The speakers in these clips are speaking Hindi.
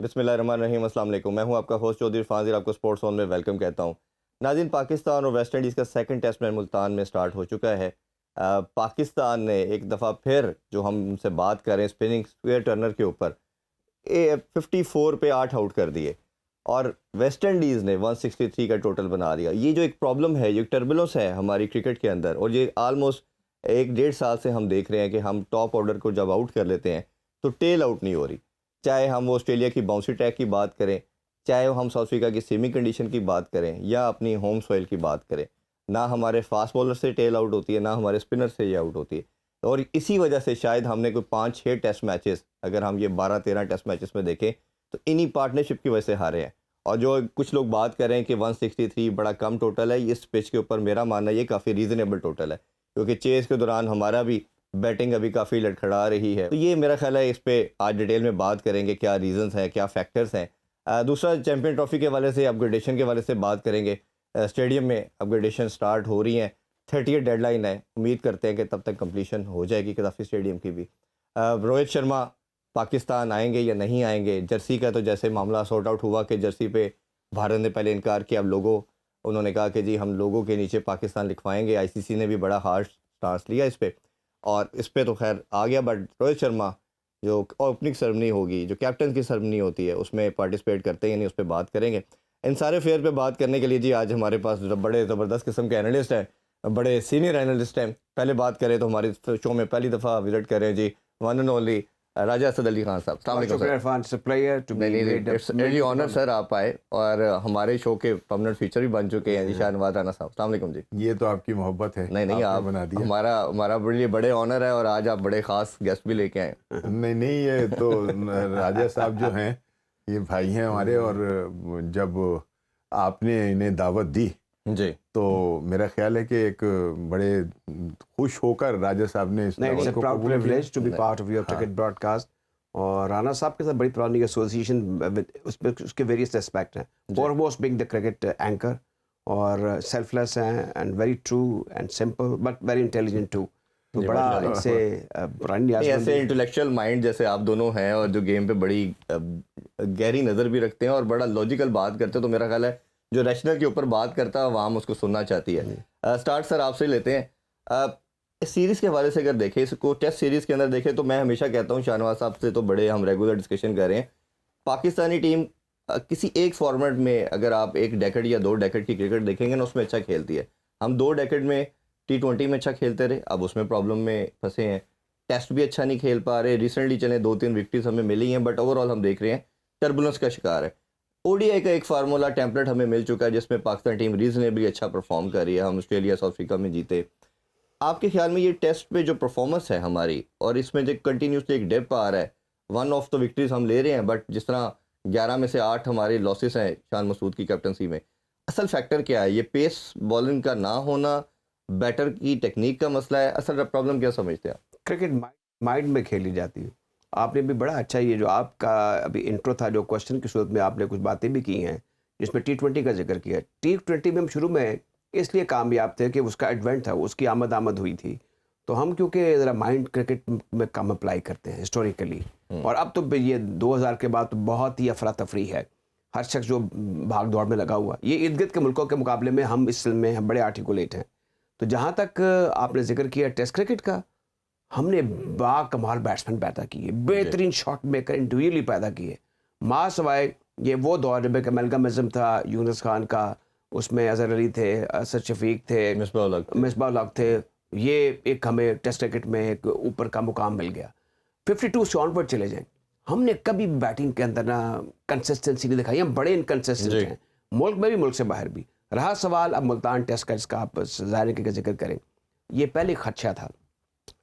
बिस्मिल्लाहिर्रहमानिर्रहीम, अस्सलाम वालेकुम। मैं हूं आपका होस्ट चौधरी फाजिल, आपको स्पोर्ट्स ऑन में वेलकम कहता हूं। नाज़रीन, पाकिस्तान और वेस्ट इंडीज़ का सेकंड टेस्ट मैच मुल्तान में स्टार्ट हो चुका है। पाकिस्तान ने एक दफ़ा फिर जो हम उनसे बात करें स्पिनिंग स्क्वेयर टर्नर के ऊपर 54 पे 8 आउट कर दिए और वेस्ट इंडीज़ ने 163 का टोटल बना दिया। ये जो एक प्रॉब्लम है, ये टर्बुलेंस है हमारी क्रिकेट के अंदर और ये आलमोस्ट 1 डेढ़ साल से हम देख रहे हैं कि हम टॉप ऑर्डर को जब आउट कर लेते हैं तो टेल आउट नहीं हो रही। चाहे हम ऑस्ट्रेलिया की बाउंसी ट्रैक की बात करें, चाहे हम साउथ अफ्रीका की सेमी कंडीशन की बात करें या अपनी होम सॉइल की बात करें, ना हमारे फास्ट बॉलर से टेल आउट होती है, ना हमारे स्पिनर से ये आउट होती है। और इसी वजह से शायद हमने कोई 5-6 टेस्ट मैचेस, अगर हम ये 12-13 टेस्ट मैचेस में देखें तो इन्हीं पार्टनरशिप की वजह से हारे हैं। और जो कुछ लोग बात कर रहे हैं कि 163 बड़ा कम टोटल है, इस पिच के ऊपर मेरा मानना ये काफ़ी रीज़नेबल टोटल है, क्योंकि चेस के दौरान हमारा भी बैटिंग अभी काफ़ी लड़खड़ा रही है। तो ये मेरा ख्याल है इस पे आज डिटेल में बात करेंगे, क्या रीज़न्स हैं, क्या फैक्टर्स हैं। दूसरा, चैम्पियन ट्रॉफी के हवाले से, अपग्रेडेशन के हवाले से बात करेंगे। स्टेडियम में अपग्रेडेशन स्टार्ट हो रही हैं, 30 डेडलाइन है, उम्मीद करते हैं कि तब तक कंप्लीशन हो जाएगी कदाफी स्टेडियम की भी। रोहित शर्मा पाकिस्तान आएंगे या नहीं आएंगे, जर्सी का तो जैसे मामला सॉर्ट आउट हुआ कि जर्सी पे भारत ने पहले इनकार किया, अब लोगो उन्होंने कहा कि जी हम लोगों के नीचे पाकिस्तान लिखवाएंगे। आईसीसी ने भी बड़ा हार्श स्टांस लिया इस पर और इस पर तो खैर आ गया। बट रोहित शर्मा जो ओपनिंग सेरेमनी होगी, जो कैप्टन की सेरेमनी होती है, उसमें पार्टिसिपेट करते हैं नहीं, उस पर बात करेंगे। इन सारे फेयर पे बात करने के लिए जी आज हमारे पास बड़े ज़बरदस्त किस्म के एनालिस्ट हैं, बड़े सीनियर एनालिस्ट हैं। पहले बात करें तो हमारे शो में पहली दफ़ा विजिट करें जी one and only Raja Asad Ali Khan साहब। रियली ऑनर सर आप आए और हमारे शो के परमानेंट फीचर भी बन चुके हैं जी शाहनवाज राना साहब। अस्सलाम वालेकुम जी। ये तो आपकी मोहब्बत है। नहीं आप बना दिया। हमारा बड़े बड़े ऑनर है और आज आप बड़े ख़ास गेस्ट भी लेके आए। नहीं ये तो राजा साहब जो हैं ये भाई हैं हमारे, और जब आपने इन्हें दावत दी जी तो मेरा ख्याल है कि एक बड़े खुश होकर राजा साहब ने इस दावत को प्राउड कबूल किया। Privilege to be part of your cricket broadcast. और राना साहब के साथ बड़ी पुरानी एसोसिएशन, उसमें उसके वेरियस एस्पेक्ट हैं। Foremost being the cricket anchor, और सेल्फलेस हैं and very true and simple but very intelligent too. तो बड़ा इनसे पुरानी ऐसे इंटेलेक्चुअल माइंड जैसे आप दोनों हैं और जो गेम पे बड़ी गहरी नज़र भी रखते हैं और बड़ा लॉजिकल बात करते हैं, तो मेरा ख्याल है जो रैशनल के ऊपर बात करता है आवाम उसको सुनना चाहती है। स्टार्ट सर आपसे लेते हैं। इस सीरीज़ के हवाले से अगर देखें, इसको टेस्ट सीरीज़ के अंदर देखें तो मैं हमेशा कहता हूँ, शाहनवाज साहब से तो बड़े हम रेगुलर डिस्कशन कर रहे हैं, पाकिस्तानी टीम किसी एक फॉर्मेट में अगर आप 1 डेकेड या 2 डेकेड की क्रिकेट देखेंगे ना, उसमें अच्छा खेलती है। हम 2 डेकेड में T20 में अच्छा खेलते रहे, अब उसमें प्रॉब्लम में फंसे हैं। टेस्ट भी अच्छा नहीं खेल पा रहे, रिसेंटली चले 2-3 विक्ट्रीज हमें मिली हैं, बट ओवरऑल हम देख रहे हैं टर्बुलेंस का शिकार है। ओडीआई का एक फार्मूला टेम्पलेट हमें मिल चुका है जिसमें पाकिस्तान टीम रीजनेबली अच्छा परफॉर्म कर रही है, हम ऑस्ट्रेलिया साउथ अफ्रीका में जीते। आपके ख्याल में ये टेस्ट पे जो परफॉर्मेंस है हमारी और इसमें जो कंटिन्यूसली एक डिप आ रहा है, वन ऑफ द विक्ट्रीज हम ले रहे हैं, बट जिस तरह 11 में से 8 हमारे लॉसेस हैं शान मसूद की कैप्टनसी में, असल फैक्टर क्या है? ये पेस बॉलिंग का ना होना, बैटर की टेक्निक का मसला है? असल प्रॉब्लम क्या समझते हैं आप? क्रिकेट माइंड में खेली जाती है। आपने भी बड़ा अच्छा, ये जो आपका अभी इंट्रो था, जो क्वेश्चन की सूरत में आपने कुछ बातें भी की हैं जिसमें T20 का जिक्र किया। T20 में हम शुरू में इसलिए कामयाब थे कि उसका एडवेंट था, उसकी आमद हुई थी, तो हम क्योंकि ज़रा माइंड क्रिकेट में कम अप्लाई करते हैं हिस्टोरिकली। और अब तो ये 2000 के बाद तो बहुत ही अफरा तफरी है, हर शख्स जो भाग दौड़ में लगा हुआ। ये इर्द गिर्द के मुल्कों के मुकाबले में हम इस में हम बड़े आर्टिकुलेट हैं। तो जहाँ तक आपने जिक्र किया टेस्ट क्रिकेट का, हमने बाकमाल बैट्समैन पैदा किए, बेहतरीन शॉट मेकर इंडिविजुअली पैदा किए। माँ सवाए ये वो दौर में अमेलगमिज़म था यूनुस खान का, उसमें अजहर अली थे, असद शफीक थे, मिसबाह उल हक थे। ये एक हमें टेस्ट क्रिकेट में एक ऊपर का मुकाम मिल गया। 52 से ऑनवर्ड चले जाएं, हमने कभी बैटिंग के अंदर ना कंसिस्टेंसी नहीं दिखाई, हम बड़े इनकंसिस्टेंट हैं, मुल्क में भी मुल्क से बाहर भी। रहा सवाल अब मुल्तान टेस्ट का, जिसका आप ज़ाहिर का जिक्र करें, ये पहले खदशा था,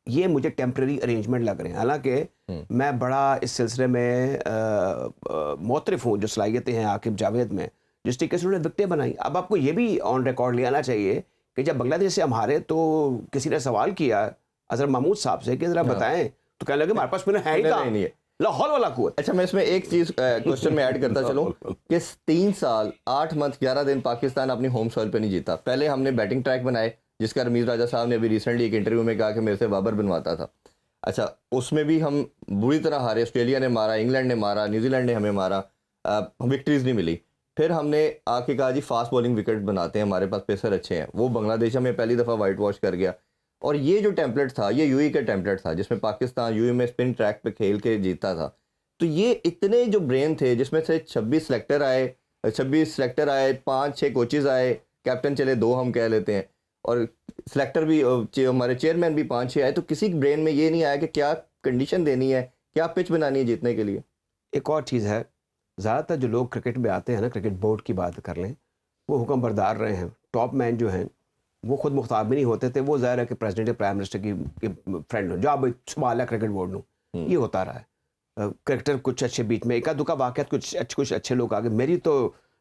ये मुझे टेम्प्रेरी अरेंजमेंट लग रहे हैं। हालांकि मैं बड़ा इस सिलसिले में मोतरफ हूँ जो सलाहियतें हैं आकिब जावेद में, जिस तरीके से उन्होंने विकटें बनाई। अब आपको ये भी ऑन रिकॉर्ड ले आना चाहिए कि जब बांग्लादेश से हम हारे तो किसी ने सवाल किया अजहर महमूद साहब से कि ज़रा बताएं, तो कहने लगे हमारे पास स्पिनर है ही कहाँ, लाहौल वाला कुआं। अच्छा, मैं इसमें एक चीज़ क्वेश्चन में ऐड करता चलूँ कि 3 साल 8 मंथ 11 दिन पाकिस्तान अपनी होम सॉइल पे नहीं जीता। पहले हमने बैटिंग ट्रैक बनाए, जिसका रमीज़ राजा साहब ने अभी रिसेंटली एक इंटरव्यू में कहा कि मेरे से बाबर बनवाता था। अच्छा, उसमें भी हम बुरी तरह हारे, ऑस्ट्रेलिया ने मारा, इंग्लैंड ने मारा, न्यूजीलैंड ने हमें मारा, विक्ट्रीज नहीं मिली। फिर हमने आके कहा जी फास्ट बॉलिंग विकेट बनाते हैं, हमारे पास पेसर अच्छे हैं, वो बांग्लादेश हमें पहली दफ़ा वाइट वॉश कर गया। और ये जो टेम्पलेट था, ये यूएई का टेम्पलेट था जिसमें पाकिस्तान यूएई में स्पिन ट्रैक पे खेल के जीता था। तो ये इतने जो ब्रेन थे, जिसमें से 26 सेलेक्टर आए, 5-6 कोचेज़ आए, कैप्टन चले 2 हम कह लेते हैं, और सिलेक्टर भी हमारे चेयरमैन भी 5-6 आए। तो किसी ब्रेन में ये नहीं आया कि क्या कंडीशन देनी है, क्या पिच बनानी है जीतने के लिए। एक और चीज़ है, ज़्यादातर जो लोग क्रिकेट में आते हैं ना, क्रिकेट बोर्ड की बात कर लें, वो हुक्म बरदार रहे हैं। टॉप मैन जो हैं वो खुद मुख्तार भी नहीं होते थे, वो ज़ाहिर है कि प्रेसिडेंट या प्राइम मिनिस्टर की फ्रेंड हो, जो आप संभाल है क्रिकेट बोर्ड में, ये होता रहा है। क्रिकेटर कुछ अच्छे बीच में, एका दुका वाक़यात कुछ अच्छे लोग आ गए।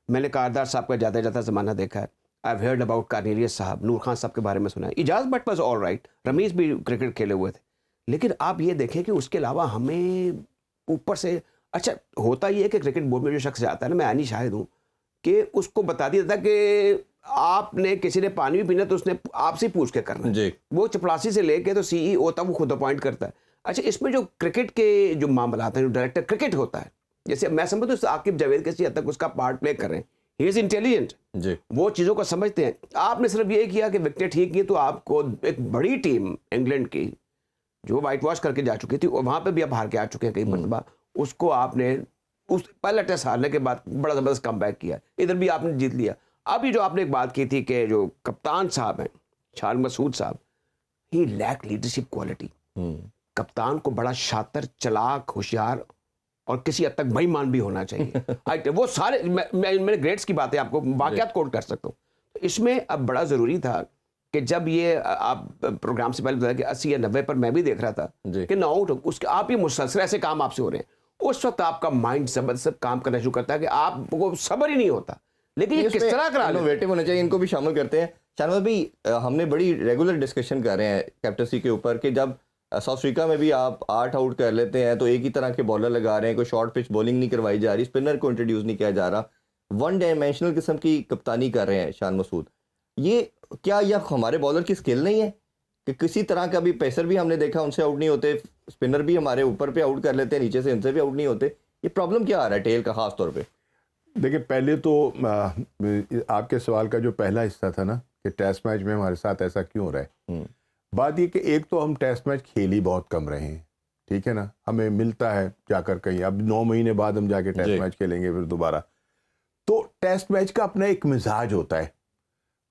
मैंने कारदार साहब का ज़्यादा ज़माना देखा है। I have heard about Cornelius साहब, नूर खान साहब के बारे में सुना है, Ijaz but was all right, Rameez भी क्रिकेट खेले हुए थे। लेकिन आप ये देखें कि उसके अलावा हमें ऊपर से, अच्छा होता ये है कि क्रिकेट बोर्ड में जो शख्स जाता है ना, मैं आनी शाहिद हूँ कि उसको बता दिया था कि आपने किसी ने पानी भी पीना तो उसने आपसे पूछ के करना जी। वो चपरासी से लेके तो सीईओ तक वो खुद अपॉइंट करता है। अच्छा, इसमें जो क्रिकेट के जो मामला हैं, जो डायरेक्टर क्रिकेट होता है, जैसे मैं समझता हूँ आकिब जावेद किसी हद तक उसका पार्ट प्ले कर रहे हैं, ही इज़ इंटेलिजेंट जी, वो चीज़ों को समझते हैं। आपने सिर्फ ये किया कि विकेट ठीक की, तो आपको एक बड़ी टीम इंग्लैंड की जो वाइट वॉश करके जा चुकी थी, वहाँ पे भी आप हार के आ चुके हैं कई मरतबा, उसको आपने उस पहला टेस्ट हारने के बाद बड़ा ज़बरदस्त कम बैक किया, इधर भी आपने जीत लिया। अभी जो आपने एक बात की थी कि जो कप्तान साहब हैं शान मसूद साहब, ही लैक लीडरशिप क्वालिटी। कप्तान को बड़ा शातिर, चालाक, होशियार और किसी हद तक बेईमान भी होना चाहिए। वो सारे मेरे ग्रेड्स की बातें आपको वाकयात कोट कर सकता हूँ। तो इसमें अब बड़ा ज़रूरी था कि जब ये आप प्रोग्राम से पहले बताया कि 80 या 90 पर मैं भी देख रहा था कि ना आउट उसके आप ही मुसलसल ऐसे काम आपसे हो रहे हैं, उस वक्त आपका माइंड जबरदस्त काम करना शुरू करता है कि आपको सब्र ही नहीं होता। लेकिन ये किस तरह करा इनोवेटिव होना चाहिए, इनको भी शामिल करते हैं। शानवाज भाई, हमने बड़ी रेगुलर डिस्कशन कर रहे हैं कैप्टनसी के ऊपर कि जब साउथ अफ्रीका में भी आप 8 आउट कर लेते हैं तो एक ही तरह के बॉलर लगा रहे हैं, कोई शॉर्ट पिच बॉलिंग नहीं करवाई जा रही, स्पिनर को इंट्रोड्यूस नहीं किया जा रहा, वन डायमेंशनल किस्म की कप्तानी कर रहे हैं शान मसूद। ये क्या यह हमारे बॉलर की स्किल नहीं है कि किसी तरह का भी पेसर भी हमने देखा उनसे आउट नहीं होते, स्पिनर भी हमारे ऊपर पे आउट कर लेते हैं, नीचे से इनसे भी आउट नहीं होते। ये प्रॉब्लम क्या आ रहा है टेल का खास तौर पे? देखिए, पहले तो आपके सवाल का जो पहला हिस्सा था ना कि टेस्ट मैच में हमारे साथ ऐसा क्यों हो रहा है, बात ये कि एक तो हम टेस्ट मैच खेल ही बहुत कम रहे हैं, ठीक है ना। हमें मिलता है जाकर कहीं, अब 9 महीने बाद हम जाके टेस्ट मैच खेलेंगे फिर दोबारा। तो टेस्ट मैच का अपना एक मिजाज होता है,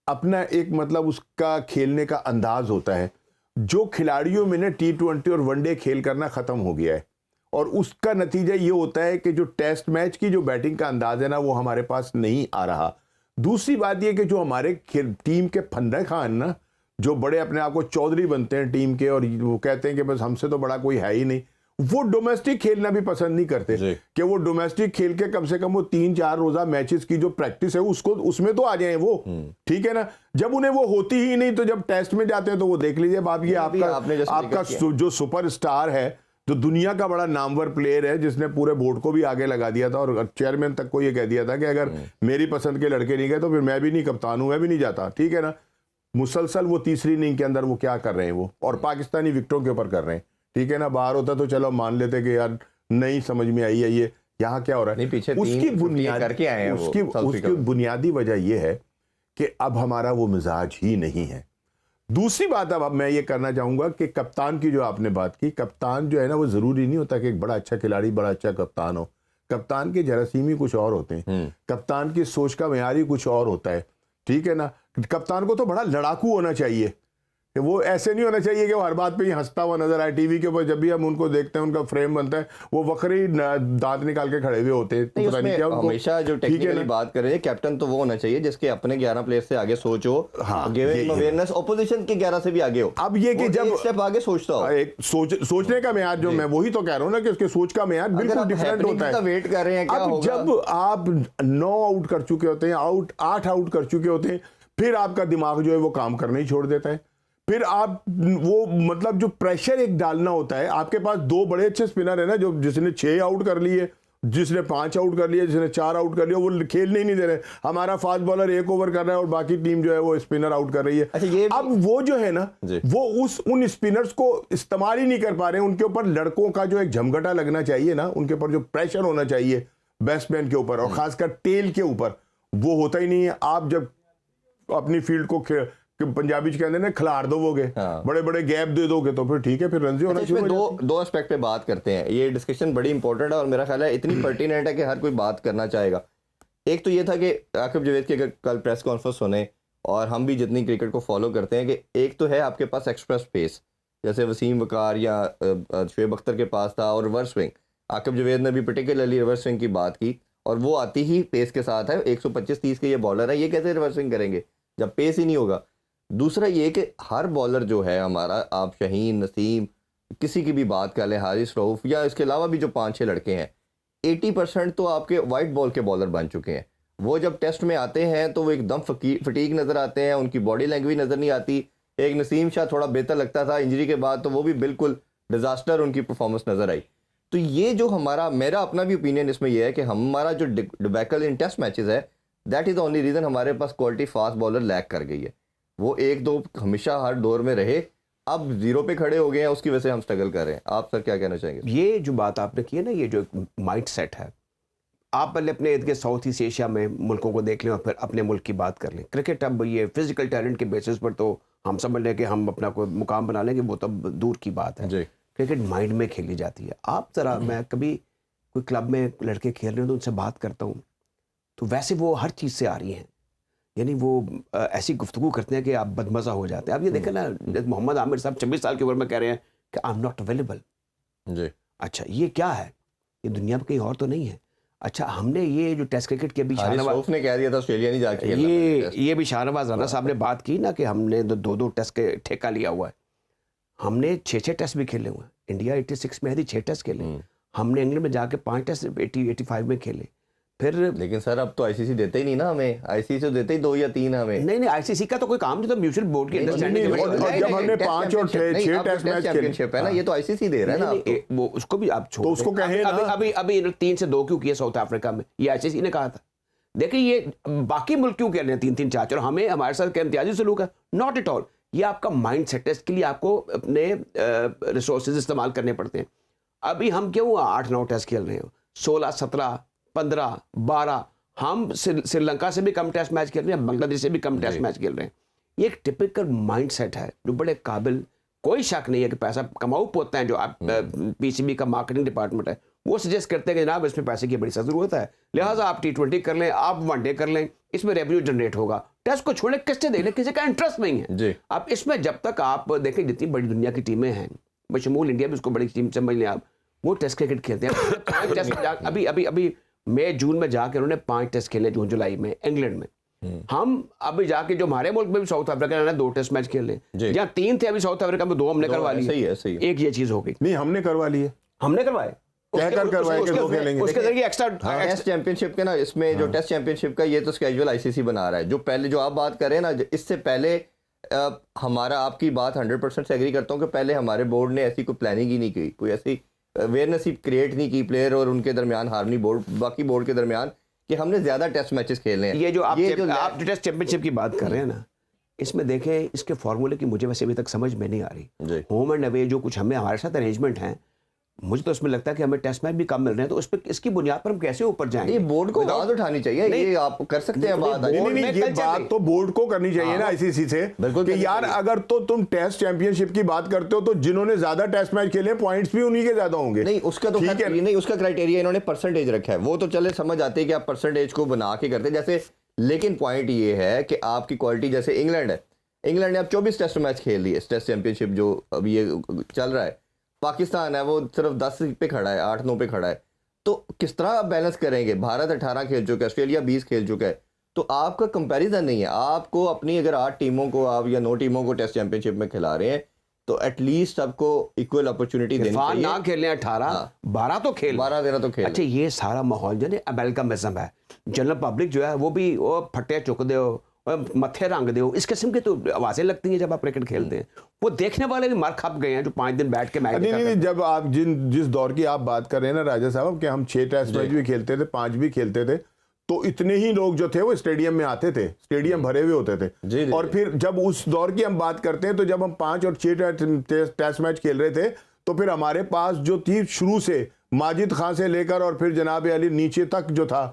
अपना एक मतलब उसका खेलने का अंदाज होता है, जो खिलाड़ियों में ना T20 और वनडे खेल करना ख़त्म हो गया है। और उसका नतीजा ये होता है कि जो टेस्ट मैच की जो बैटिंग का अंदाज है ना, वो हमारे पास नहीं आ रहा। दूसरी बात ये कि जो हमारे टीम के फंदे खान ना, जो बड़े अपने आप को चौधरी बनते हैं टीम के और वो कहते हैं कि बस हमसे तो बड़ा कोई है ही नहीं, वो डोमेस्टिक खेलना भी पसंद नहीं करते कि वो डोमेस्टिक खेल के कम से कम वो 3-4 रोजा मैचेस की जो प्रैक्टिस है उसको उसमें तो आ जाए वो, ठीक है ना। जब उन्हें वो होती ही नहीं तो जब टेस्ट में जाते हैं तो वो देख लीजिए आप, ये आपका जो सुपरस्टार है, जो दुनिया का बड़ा नामवर प्लेयर है, जिसने पूरे बोर्ड को भी आगे लगा दिया था और चेयरमैन तक को ये कह दिया था कि अगर मेरी पसंद के लड़के नहीं गए तो फिर मैं भी नहीं कप्तान हूं, मैं भी नहीं जाता, ठीक है ना। मुसलसल वो तीसरी इनिंग के अंदर वो क्या कर रहे हैं वो, और पाकिस्तानी विकेटों के ऊपर कर रहे हैं, ठीक है ना। बाहर होता तो चलो मान लेते कि यार नहीं समझ में आई है ये यहाँ क्या हो रहा है। पीछे उसकी बुनियादी वजह यह है कि अब हमारा वो मिजाज ही नहीं है। दूसरी बात अब मैं ये करना चाहूंगा कि कप्तान की जो आपने बात की, कप्तान जो है ना वो जरूरी नहीं होता कि एक बड़ा अच्छा खिलाड़ी बड़ा अच्छा कप्तान हो। कप्तान के जरासीम ही कुछ और होते हैं, कप्तान की सोच का मेयार ही कुछ और होता है, ठीक है ना। कप्तान को तो बड़ा लड़ाकू होना चाहिए, कि वो ऐसे नहीं होना चाहिए कि वो हर बात पे ही हंसता हुआ नजर आए। टीवी के ऊपर जब भी हम उनको देखते हैं, उनका फ्रेम बनता है, वो वक्री दांत निकाल के खड़े हुए होते हैं, पता नहीं क्या उनको। हमेशा जो टेक्निकली बात कर रहे हैं, कैप्टन तो वो होना चाहिए जिसके अपने 11 प्लेयर से आगे सोच हो, अवेयरनेस ऑपोजिशन के 11 से भी आगे हो। अब ये कि जब स्टेप आगे सोचता हो, एक सोचने का मेयार जो मैं वही तो कह रहा हूँ ना कि उसके सोच का मेयार बिल्कुल डिफरेंट होता है। वेट कर रहे हैं क्या होगा। जब आप 9 आउट कर चुके होते हैं, 8 आउट कर चुके होते हैं, फिर आपका दिमाग जो है वो काम करना ही छोड़ देता है। फिर आप वो मतलब जो प्रेशर एक डालना होता है, आपके पास 2 बड़े अच्छे स्पिनर है ना, जो जिसने 6 आउट कर लिए, जिसने 5 आउट कर लिया, जिसने 4 आउट कर लिया, वो खेलने ही नहीं दे रहे। हमारा फास्ट बॉलर 1 ओवर कर रहा है और बाकी टीम जो है वो स्पिनर आउट कर रही है। अच्छा, ये अब वो जो है ना, वो उन स्पिनर्स को इस्तेमाल ही नहीं कर पा रहे हैं। उनके ऊपर लड़कों का जो एक झमघटा लगना चाहिए ना, उनके ऊपर जो प्रेशर होना चाहिए बैट्समैन के ऊपर और खासकर टेल के ऊपर, वो होता ही नहीं है। आप जब अपनी फील्ड को पंजाबी च कहते हैं ना खिलाड़ दोगे, बड़े बड़े गैप दे दोगे, तो फिर ठीक है, फिर रन होना इसमें दो एस्पेक्ट पे बात करते हैं। ये डिस्कशन बड़ी इंपॉर्टेंट है और मेरा ख्याल है इतनी पर्टिनेंट है कि हर कोई बात करना चाहेगा। एक तो ये था कि आकिब जावेद की अगर कल प्रेस कॉन्फ्रेंस सुने, और हम भी जितनी क्रिकेट को फॉलो करते हैं, कि एक तो है आपके पास एक्सप्रेस पेस, जैसे वसीम वकार या शुएब अख्तर के पास था, और रिवर्स स्विंग। आकिब जावेद ने भी पर्टिकुलरली रिवर्स स्विंग की बात की, और वो आती ही पेस के साथ है। 125-30 के ये बॉलर है, ये कैसे रिवर्स स्विंग करेंगे जब पेस ही नहीं होगा। दूसरा ये कि हर बॉलर जो है हमारा, आप शाहीन, नसीम, किसी की भी बात कर लें, हारिस रऊफ, या इसके अलावा भी जो 5-6 लड़के हैं, 80% तो आपके वाइट बॉल के बॉलर बन चुके हैं। वो जब टेस्ट में आते हैं तो वो एकदम फटीक नज़र आते हैं, उनकी बॉडी लैंग्वेज नज़र नहीं आती। एक नसीम शाह थोड़ा बेहतर लगता था इंजरी के बाद, तो वो भी बिल्कुल डिज़ास्टर उनकी परफॉर्मेंस नज़र आई। तो ये जो मेरा अपना भी ओपिनियन इसमें यह है कि हमारा जो डिबैकल इन टेस्ट मैचेस है, that is the only reason हमारे पास क्वालिटी फास्ट बॉलर लैक कर गई है। वो 1-2 हमेशा हर दौर में रहे, अब 0 पे खड़े हो गए हैं, उसकी वजह से हम स्ट्रगल कर रहे हैं। आप सर क्या कहना चाहेंगे? ये जो बात आपने की है ना, ये जो माइंड सेट है, आप पहले अपने इर्द गिर्द साउथ ईस्ट एशिया में मुल्कों को देख लें और फिर अपने मुल्क की बात कर लें। क्रिकेट अब ये फिजिकल टैलेंट के बेसिस पर तो हम समझ लें कि हम अपना कोई मुकाम बना लेंगे, वो तो दूर की बात है। जी। क्रिकेट माइंड में खेली जाती है। आप ज़रा, मैं कभी कोई क्लब में लड़के खेल रहे हो तो उनसे बात करता हूँ, तो वैसे वो हर चीज़ से आ रही हैं, यानी वो ऐसी गुफ्तगू करते हैं कि आप बदमज़ा हो जाते हैं। आप ये देखें ना, मोहम्मद आमिर साहब 26 साल की उम्र में कह रहे हैं कि आई एम नॉट अवेलेबल। जी। अच्छा, ये क्या है? ये दुनिया में कहीं और तो नहीं है। अच्छा, हमने ये जो टेस्ट क्रिकेट के अभी शाहनवाज ने कह दिया था ऑस्ट्रेलिया नहीं जाके ये भी शाहनवाज राना साहब ने बात की ना कि हमने 2-2 टेस्ट के ठेका लिया हुआ है। हमने 6-6 टेस्ट भी खेले हुए हैं। इंडिया 86 में है, 6 टेस्ट खेले। हमने इंग्लैंड में जाके 5 टेस्ट 85 में खेले। फिर लेकिन सर अब तो आईसीसी देते ही नहीं ना हमें, आईसीसी तो देते ही 2 या 3 हमें। नहीं, आईसीसी का तो कोई काम नहीं, तो म्यूचुअल बोर्ड की अंडरस्टैंडिंग। जब हमने 5 और 6 टेस्ट मैच चैंपियनशिप है ना, ये तो आईसीसी दे रहा है ना। वो उसको भी आप छोड़, तो उसको कहे ना। अभी 3 से 2 क्यों किए साउथ अफ्रीका में? ये आईसीसी ने कहा था। देखिए, ये बाकी मुल्क क्यों कह रहे हैं 3-3 4, और हमें हमारे साथ क्या इम्तियाजी सलूक है? Not at all. ये आपका माइंड सेट है, इसके लिए आपको अपने रिसोर्सेज इस्तेमाल करने पड़ते हैं। अभी हम क्यों 8-9 टेस्ट खेल रहे हैं? 16, 17, 15, 12। हम श्रीलंका से भी कम टेस्ट मैच खेल रहे हैं, बांग्लादेश से भी कम टेस्ट मैच खेल रहे हैं। ये एक टिपिकल माइंड सेट है जो बड़े काबिल, कोई शक नहीं है कि पैसा कमाऊ पोते हैं जो आप पीसीबी का मार्केटिंग डिपार्टमेंट है, वो सजेस्ट करते हैं कि जनाब इसमें पैसे की बड़ी सख्त जरूरत है, लिहाजा आप T20 कर लें, आप वनडे कर लें, इसमें रेवेन्यू जनरेट होगा। टेस्ट को छोड़े किससे देख लें, किसी का इंटरेस्ट नहीं है जी। आप इसमें। जब तक आप देखें जितनी बड़ी दुनिया की टीमें हैं, बशमूल इंडिया भी उसको बड़ी टीम समझ लें आप, वो टेस्ट क्रिकेट खेलते हैं। 5 टेस्ट अभी मई जून में जाके उन्होंने 5 टेस्ट खेले, जून जुलाई में इंग्लैंड में। हम अभी जाके जो हमारे मुल्क में भी साउथ अफ्रीका ने 2 टेस्ट मैच खेले, जहाँ 3 थे, अभी साउथ अफ्रीका में 2 हमने करवा लिए। सही है, सही है। एक ये चीज हो गई। नहीं, हमने करवा लिए, हमने करवाए, कहकर करवाए कि 2 खेलेंगे। उसके जरिए एक्स्ट्रा टेस्ट चैंपियनशिप के ना, इसमें जो टेस्ट चैंपियनशिप का ये तो स्केड्यूल आईसीसी बना रहा है। जो पहले जो आप बात कर रहे हैं ना, इससे पहले हमारा, आपकी बात 100% से एग्री करता हूँ कि पहले हमारे बोर्ड ने ऐसी कोई प्लानिंग ही नहीं की, कोई ऐसी अवेयरनेस ही क्रिएट नहीं की प्लेयर और उनके दरमियान, हार्मनी बोर्ड बाकी बोर्ड के दरमियान, कि हमने ज्यादा टेस्ट मैचेस खेलने हैं। ये जो आप टेस्ट चैंपियनशिप की बात कर रहे हैं ना, इसमें देखें इसके फॉर्मूले की मुझे वैसे अभी तक समझ में नहीं आ रही। होम एंड अवे जो कुछ हमें हमारे साथ अरेंजमेंट है, मुझे तो इसमें लगता है कि हमें टेस्ट मैच भी कम मिल रहे हैं, तो उस पर इसकी बुनियाद पर हम कैसे ऊपर जाएंगे? ये बोर्ड को बात उठानी चाहिए, ये आप कर सकते हैं बात। नहीं, ये बात तो बोर्ड को करनी चाहिए ना आईसीसी से, कि यार अगर तो तुम टेस्ट चैंपियनशिप की बात करते हो तो जिन्होंने ज्यादा टेस्ट मैच खेले पॉइंट्स भी उन्हीं के ज्यादा होंगे। नहीं, उसका तो नहीं, उसका क्राइटेरिया इन्होंने परसेंटेज रखा है, वो तो चले समझ आते हैं कि आप परसेंटेज को बना के करते जैसे। लेकिन पॉइंट ये है कि आपकी क्वालिटी, जैसे इंग्लैंड है, इंग्लैंड ने अब 24 टेस्ट मैच खेल लिए, टेस्ट चैंपियनशिप जो अभी ये चल रहा है। पाकिस्तान है वो सिर्फ 10 पे खड़ा है, 8-9 पे खड़ा है। तो किस तरह आप बैलेंस करेंगे? भारत 18 खेल चुका है, ऑस्ट्रेलिया 20 खेल चुका है, तो आपका कंपैरिजन नहीं है। आपको अपनी अगर 8 टीमों को आप या 9 टीमों को टेस्ट चैंपियनशिप में खिला रहे हैं, तो एटलीस्ट आपको इक्वल अपॉर्चुनिटी देनी चाहिए। ना खेलने 18, 12 तो खेल, 12 देना तो खेल। अच्छा, ये सारा माहौल जो है अमेरिकनिज्म है, जनरल पब्लिक जो है वो भी वो फटे चुक दो, मत्थे रंग दो, इस किस्म की तो आवाज़ें लगती हैं जब आप क्रिकेट खेलते हैं। वो देखने वाले भी मर खप गए हैं जो 5 दिन बैठ के मैच नहीं, जब आप जिस दौर की आप बात कर रहे हैं ना राजा साहब, कि हम 6 टेस्ट मैच भी खेलते थे, 5 भी खेलते थे, तो इतने ही लोग जो थे वो स्टेडियम में आते थे, स्टेडियम भरे हुए होते थे। और फिर जब उस दौर की हम बात करते हैं, तो जब हम 5 और 6 टेस्ट मैच खेल रहे थे, तो फिर हमारे पास जो थी शुरू से माजिद खान से लेकर और फिर जनाब अली नीचे तक जो था,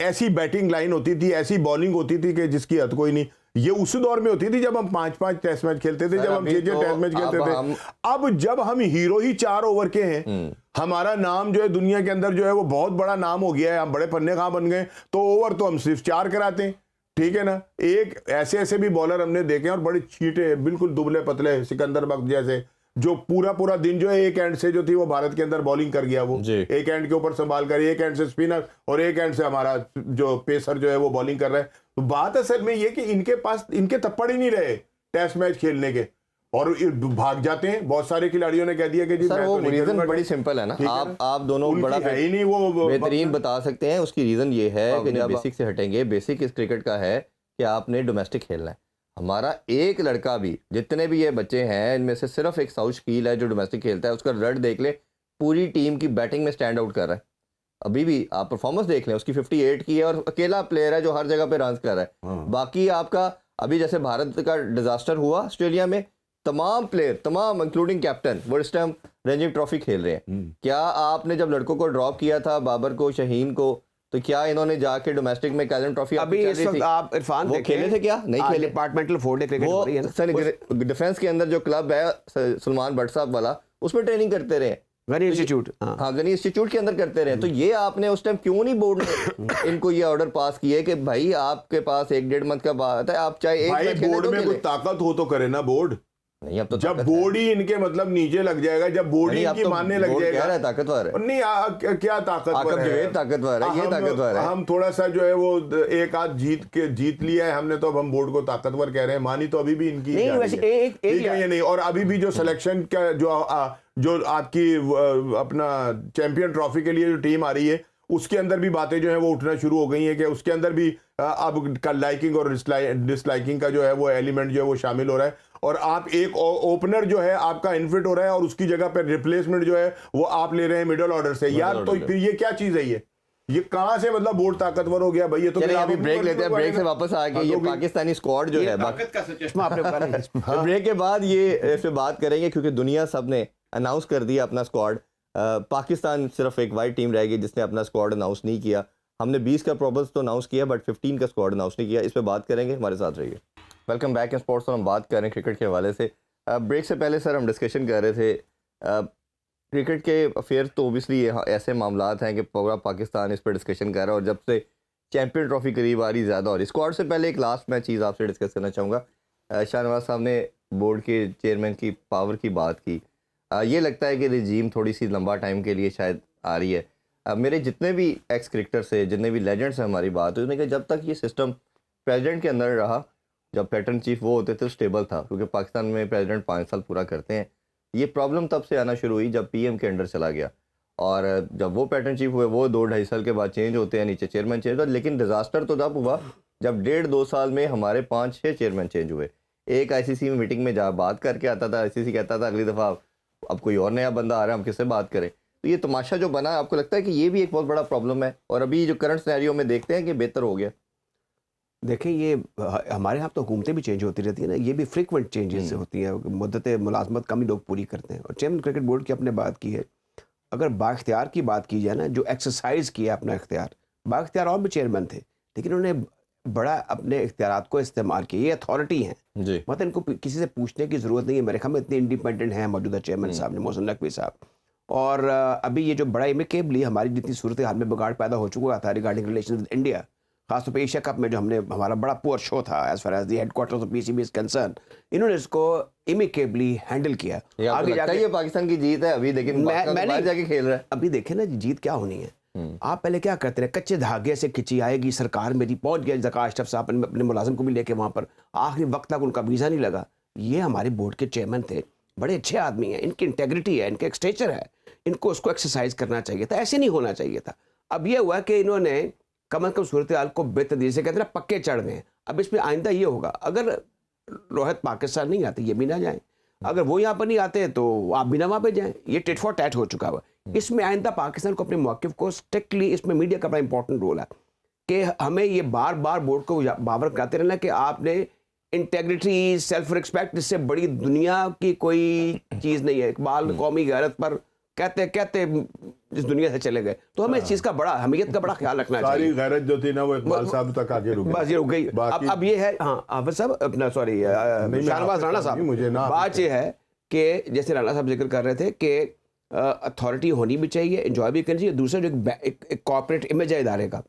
ऐसी बैटिंग लाइन होती थी, ऐसी बॉलिंग होती थी कि जिसकी हद कोई नहीं। ये उस दौर में होती थी जब हम 5-5 टेस्ट मैच खेलते थे, जब हम 6-6 टेस्ट मैच खेलते थे। अब जब हम हीरो ही 4 ओवर के हैं, हमारा नाम जो है दुनिया के अंदर जो है वो बहुत बड़ा नाम हो गया है, हम बड़े पन्ने कहां बन गए, तो ओवर तो हम सिर्फ 4 कराते हैं, ठीक है ना। एक ऐसे भी बॉलर हमने देखे हैं और बड़े छींटे, बिल्कुल दुबले पतले, सिकंदर बख्श जैसे, जो पूरा दिन जो है एक एंड से जो थी वो भारत के अंदर बॉलिंग कर गया, वो एक एंड के ऊपर संभाल कर, एक एंड से स्पिनर और एक एंड से हमारा जो पेसर जो है वो बॉलिंग कर रहा है। तो बात असल में ये कि इनके पास इनके थप्पड़ ही नहीं रहे टेस्ट मैच खेलने के, और भाग जाते हैं। बहुत सारे खिलाड़ियों ने कह दिया कि जी सर वो रीजन बड़ी सिंपल है ना, आप दोनों बड़ा ही नहीं वो बेहतरीन बता सकते हैं। उसकी रीजन ये है कि बेसिक से हटेंगे। बेसिक इस क्रिकेट का है कि आपने डोमेस्टिक खेलना है। हमारा एक लड़का भी, जितने भी ये बच्चे हैं, इनमें से सिर्फ एक साउथ शकील है जो डोमेस्टिक खेलता है, उसका रन देख ले, पूरी टीम की बैटिंग में स्टैंड आउट कर रहा है। अभी भी आप परफॉर्मेंस देख लें, उसकी 58 की है और अकेला प्लेयर है जो हर जगह पे रन कर रहा है। बाकी आपका अभी जैसे भारत का डिजास्टर हुआ ऑस्ट्रेलिया में, तमाम प्लेयर, तमाम इंक्लूडिंग कैप्टन, वो इस टाइम रणजी ट्रॉफी खेल रहे हैं। क्या आपने जब लड़कों को ड्रॉप किया था, बाबर को, शहीन को, तो क्या इन्होंने जाके डोमेस्टिक में कैलेंडर ट्रॉफी अभी इस वक्त आप इरफान वो खेले थे क्या? नहीं खेले। डिपार्टमेंटल 4 डे क्रिकेट हो रही है ना, डिफेंस के अंदर जो क्लब है सलमान भट्ट साहब वाला, उसमें ट्रेनिंग करते रहे, गनी इंस्टीट्यूट, हाँ गनी इंस्टीट्यूट के अंदर करते रहे। तो ये आपने उस टाइम क्यों नहीं बोर्ड ने इनको ये ऑर्डर पास किए कि भाई आपके पास 1-1.5 मंथ का बात है, आप चाहे एक बोर्ड में कोई ताकत हो तो करे ना बोर्ड। नहीं, अब तो जब बोर्ड ही इनके मतलब नीचे लग जाएगा, जब बोर्ड ही इनकी मानने लग जाएगा, ताकतवर है नहीं क्या ताकतवर है, ताकतवर है, ये ताकतवर है। हम थोड़ा सा जो है वो एक आध जीत लिया है हमने, तो अब हम बोर्ड को ताकतवर कह रहे हैं। मानी तो अभी भी इनकी नहीं, वैसे एक ये नहीं। और अभी भी जो सिलेक्शन का जो आपकी अपना चैंपियन ट्रॉफी के लिए जो टीम आ रही है, उसके अंदर भी बातें जो है वो उठना शुरू हो गई हैं कि उसके अंदर भी अब का लाइकिंग और डिसलाइकिंग का जो है वो एलिमेंट जो है वो शामिल हो रहा है। और आप एक ओपनर जो है आपका इनफिट हो रहा है और उसकी जगह पर रिप्लेसमेंट जो है वो आप ले रहे हैं मिडिल ऑर्डर से। यार तो फिर ये क्या चीज है, ये कहां से मतलब बोर्ड ताकतवर हो गया भाई। ये तो चलिए अभी ब्रेक लेते हैं, ब्रेक से वापस आके ये पाकिस्तानी स्क्वाड जो है, ताकत का चश्मा आपने ब्रेक के बाद ये इस पे बात करेंगे, क्योंकि दुनिया सब ने अनाउंस कर दिया अपना स्क्वाड। पाकिस्तान सिर्फ एक वाइट टीम रह गई जिसने अपना स्क्वाड अनाउंस नहीं किया। हमने 20 का प्रॉब्लम्स तो अनाउंस किया, बट 15 का स्क्वाड अनाउंस नहीं किया। इस पे बात करेंगे, हमारे साथ रहिए। Welcome back in sports. हम बात कर रहे हैं क्रिकेट के हवाले से। ब्रेक से पहले सर हम डिस्कशन कर रहे थे क्रिकेट के अफेयर, तो ओबियसली ऐसे मामलात हैं कि पूरा पाकिस्तान इस पर डिस्कशन कर रहा है, और जब से चैंपियन ट्रॉफी करीब आ रही ज़्यादा हो रही। स्क्वाड से पहले एक लास्ट मैं चीज़ आपसे डिस्कस करना चाहूँगा। शाहनवाज साहब ने बोर्ड के चेयरमैन की पावर की बात की। ये लगता है कि रिजीम थोड़ी सी लंबा टाइम के लिए शायद आ रही है। मेरे जितने भी एक्स क्रिकेटर से, जितने भी लेजेंड्स से हमारी बात हुई, उन्होंने कहा जब तक ये सिस्टम प्रेसिडेंट के अंदर रहा, जब पैटर्न चीफ वो होते थे, स्टेबल था, क्योंकि पाकिस्तान में प्रेसिडेंट 5 साल पूरा करते हैं। ये प्रॉब्लम तब से आना शुरू हुई जब पीएम के अंडर चला गया, और जब वो पैटर्न चीफ हुए वो 2-2.5 साल के बाद चेंज होते हैं, नीचे चेयरमैन चेंज हुआ। लेकिन डिजास्टर तो तब हुआ जब 1.5-2 साल में हमारे 5-6 चेयरमैन चेंज हुए। एक आईसीसी में मीटिंग में जहाँ बात करके आता था, आईसीसी कहता था अगली दफ़ा अब कोई और नया बंदा आ रहा है, हम किससे बात करें। तो ये तमाशा जो बना, आपको लगता है कि ये भी एक बहुत बड़ा प्रॉब्लम है, और अभी जो करंट सिनेरियो में देखते हैं कि बेहतर हो गया? देखिए, ये हमारे यहाँ तो हुकूमतें भी चेंज होती रहती है ना, ये भी फ्रीक्वेंट चेंजेस से होती हैं, मुद्दत मुलाजमत कम ही लोग पूरी करते हैं। और चेयरमैन क्रिकेट बोर्ड की आपने बात की है, अगर बाख्तियार की बात की जाए ना, जो एक्सरसाइज किया अपना इख्तियार, बाख्तियार और भी चेयरमैन थे, लेकिन उन्होंने बड़ा अपने इख्तियारात को इस्तेमाल किया। ये अथॉरिटी हैं, मतलब इनको किसी से पूछने की ज़रूरत नहीं है। मेरे ख्याल में इतने इंडिपेंडेंट हैं मौजूदा चेयरमैन साहब ने, मोहसिन नकवी साहब। और अभी ये जो बड़ा इमिकेबली हमारी जितनी सूरत हाल में बिगाड़ पैदा हो चुका था रिगार्डिंग रिलेशन विद इंडिया, खासतौर पर एशिया कप में जो हमारा बड़ा पुअर शो था as far as the headquarters of PCB is concern, इन्होंने इसको इमिकेबली हैंडल किया। आगे जाके ये पाकिस्तान की जीत है अभी, लेकिन मैंने जाके खेल रहा है। अभी देखे ना जीत क्या होनी है। आप पहले क्या करते रहे, कच्चे धागे से खिंची आएगी सरकार मेरी, पहुंच गया ज़का अशरफ साहब अपने मुलाजिम को भी लेके वहाँ पर, आखिरी वक्त तक उनका वीज़ा नहीं लगा। ये हमारे बोर्ड के चेयरमैन थे, बड़े अच्छे आदमी हैं, इनकी इंटेग्रिटी है, इनका एक स्टेचर है, इनको उसको एक्सरसाइज करना चाहिए था, ऐसे नहीं होना चाहिए था। अब ये हुआ कि इन्होंने कम अज़ कम सूरत हाल को बेतदरीज से कहते हैं पक्के चढ़ गए। अब इसमें आइंदा ये होगा, अगर रोहित पाकिस्तान नहीं आते ये भी ना जाएं, अगर वो यहाँ पर नहीं आते तो आप भी ना वहाँ पे जाएं, ये टिट फॉर टैट हो चुका हुआ। इसमें आइंदा पाकिस्तान को अपने मौक़िफ़ को स्ट्रिक्टली, इसमें मीडिया का बड़ा इंपॉर्टेंट रोल है कि हमें ये बार बार बोर्ड को बावर कराते रहना कि आपने इंटेग्रिटी, सेल्फ रिस्पेक्ट, इससे बड़ी दुनिया की कोई चीज़ नहीं है। इकबाल कौमी गैरत पर कहते कहते इस दुनिया से चले गए, तो हमें इस चीज़ का बड़ा, अहमियत का बड़ा ख्याल रखना चाहिए। सारी गैरत जो थी ना वो इकबाल साहब तक आके रुक बस ये रुक गई। अब ये है, हाँ हाफिज साहब अपना, सॉरी शाहनवाज राणा साहब, मुझे ना बात ये है कि जैसे राणा साहब जिक्र कर रहे थे कि अथॉरिटी होनी भी चाहिए, एंजॉय भी करनी चाहिए। दूसरा जो एक कॉर्पोरेट इमेज है इदारे का,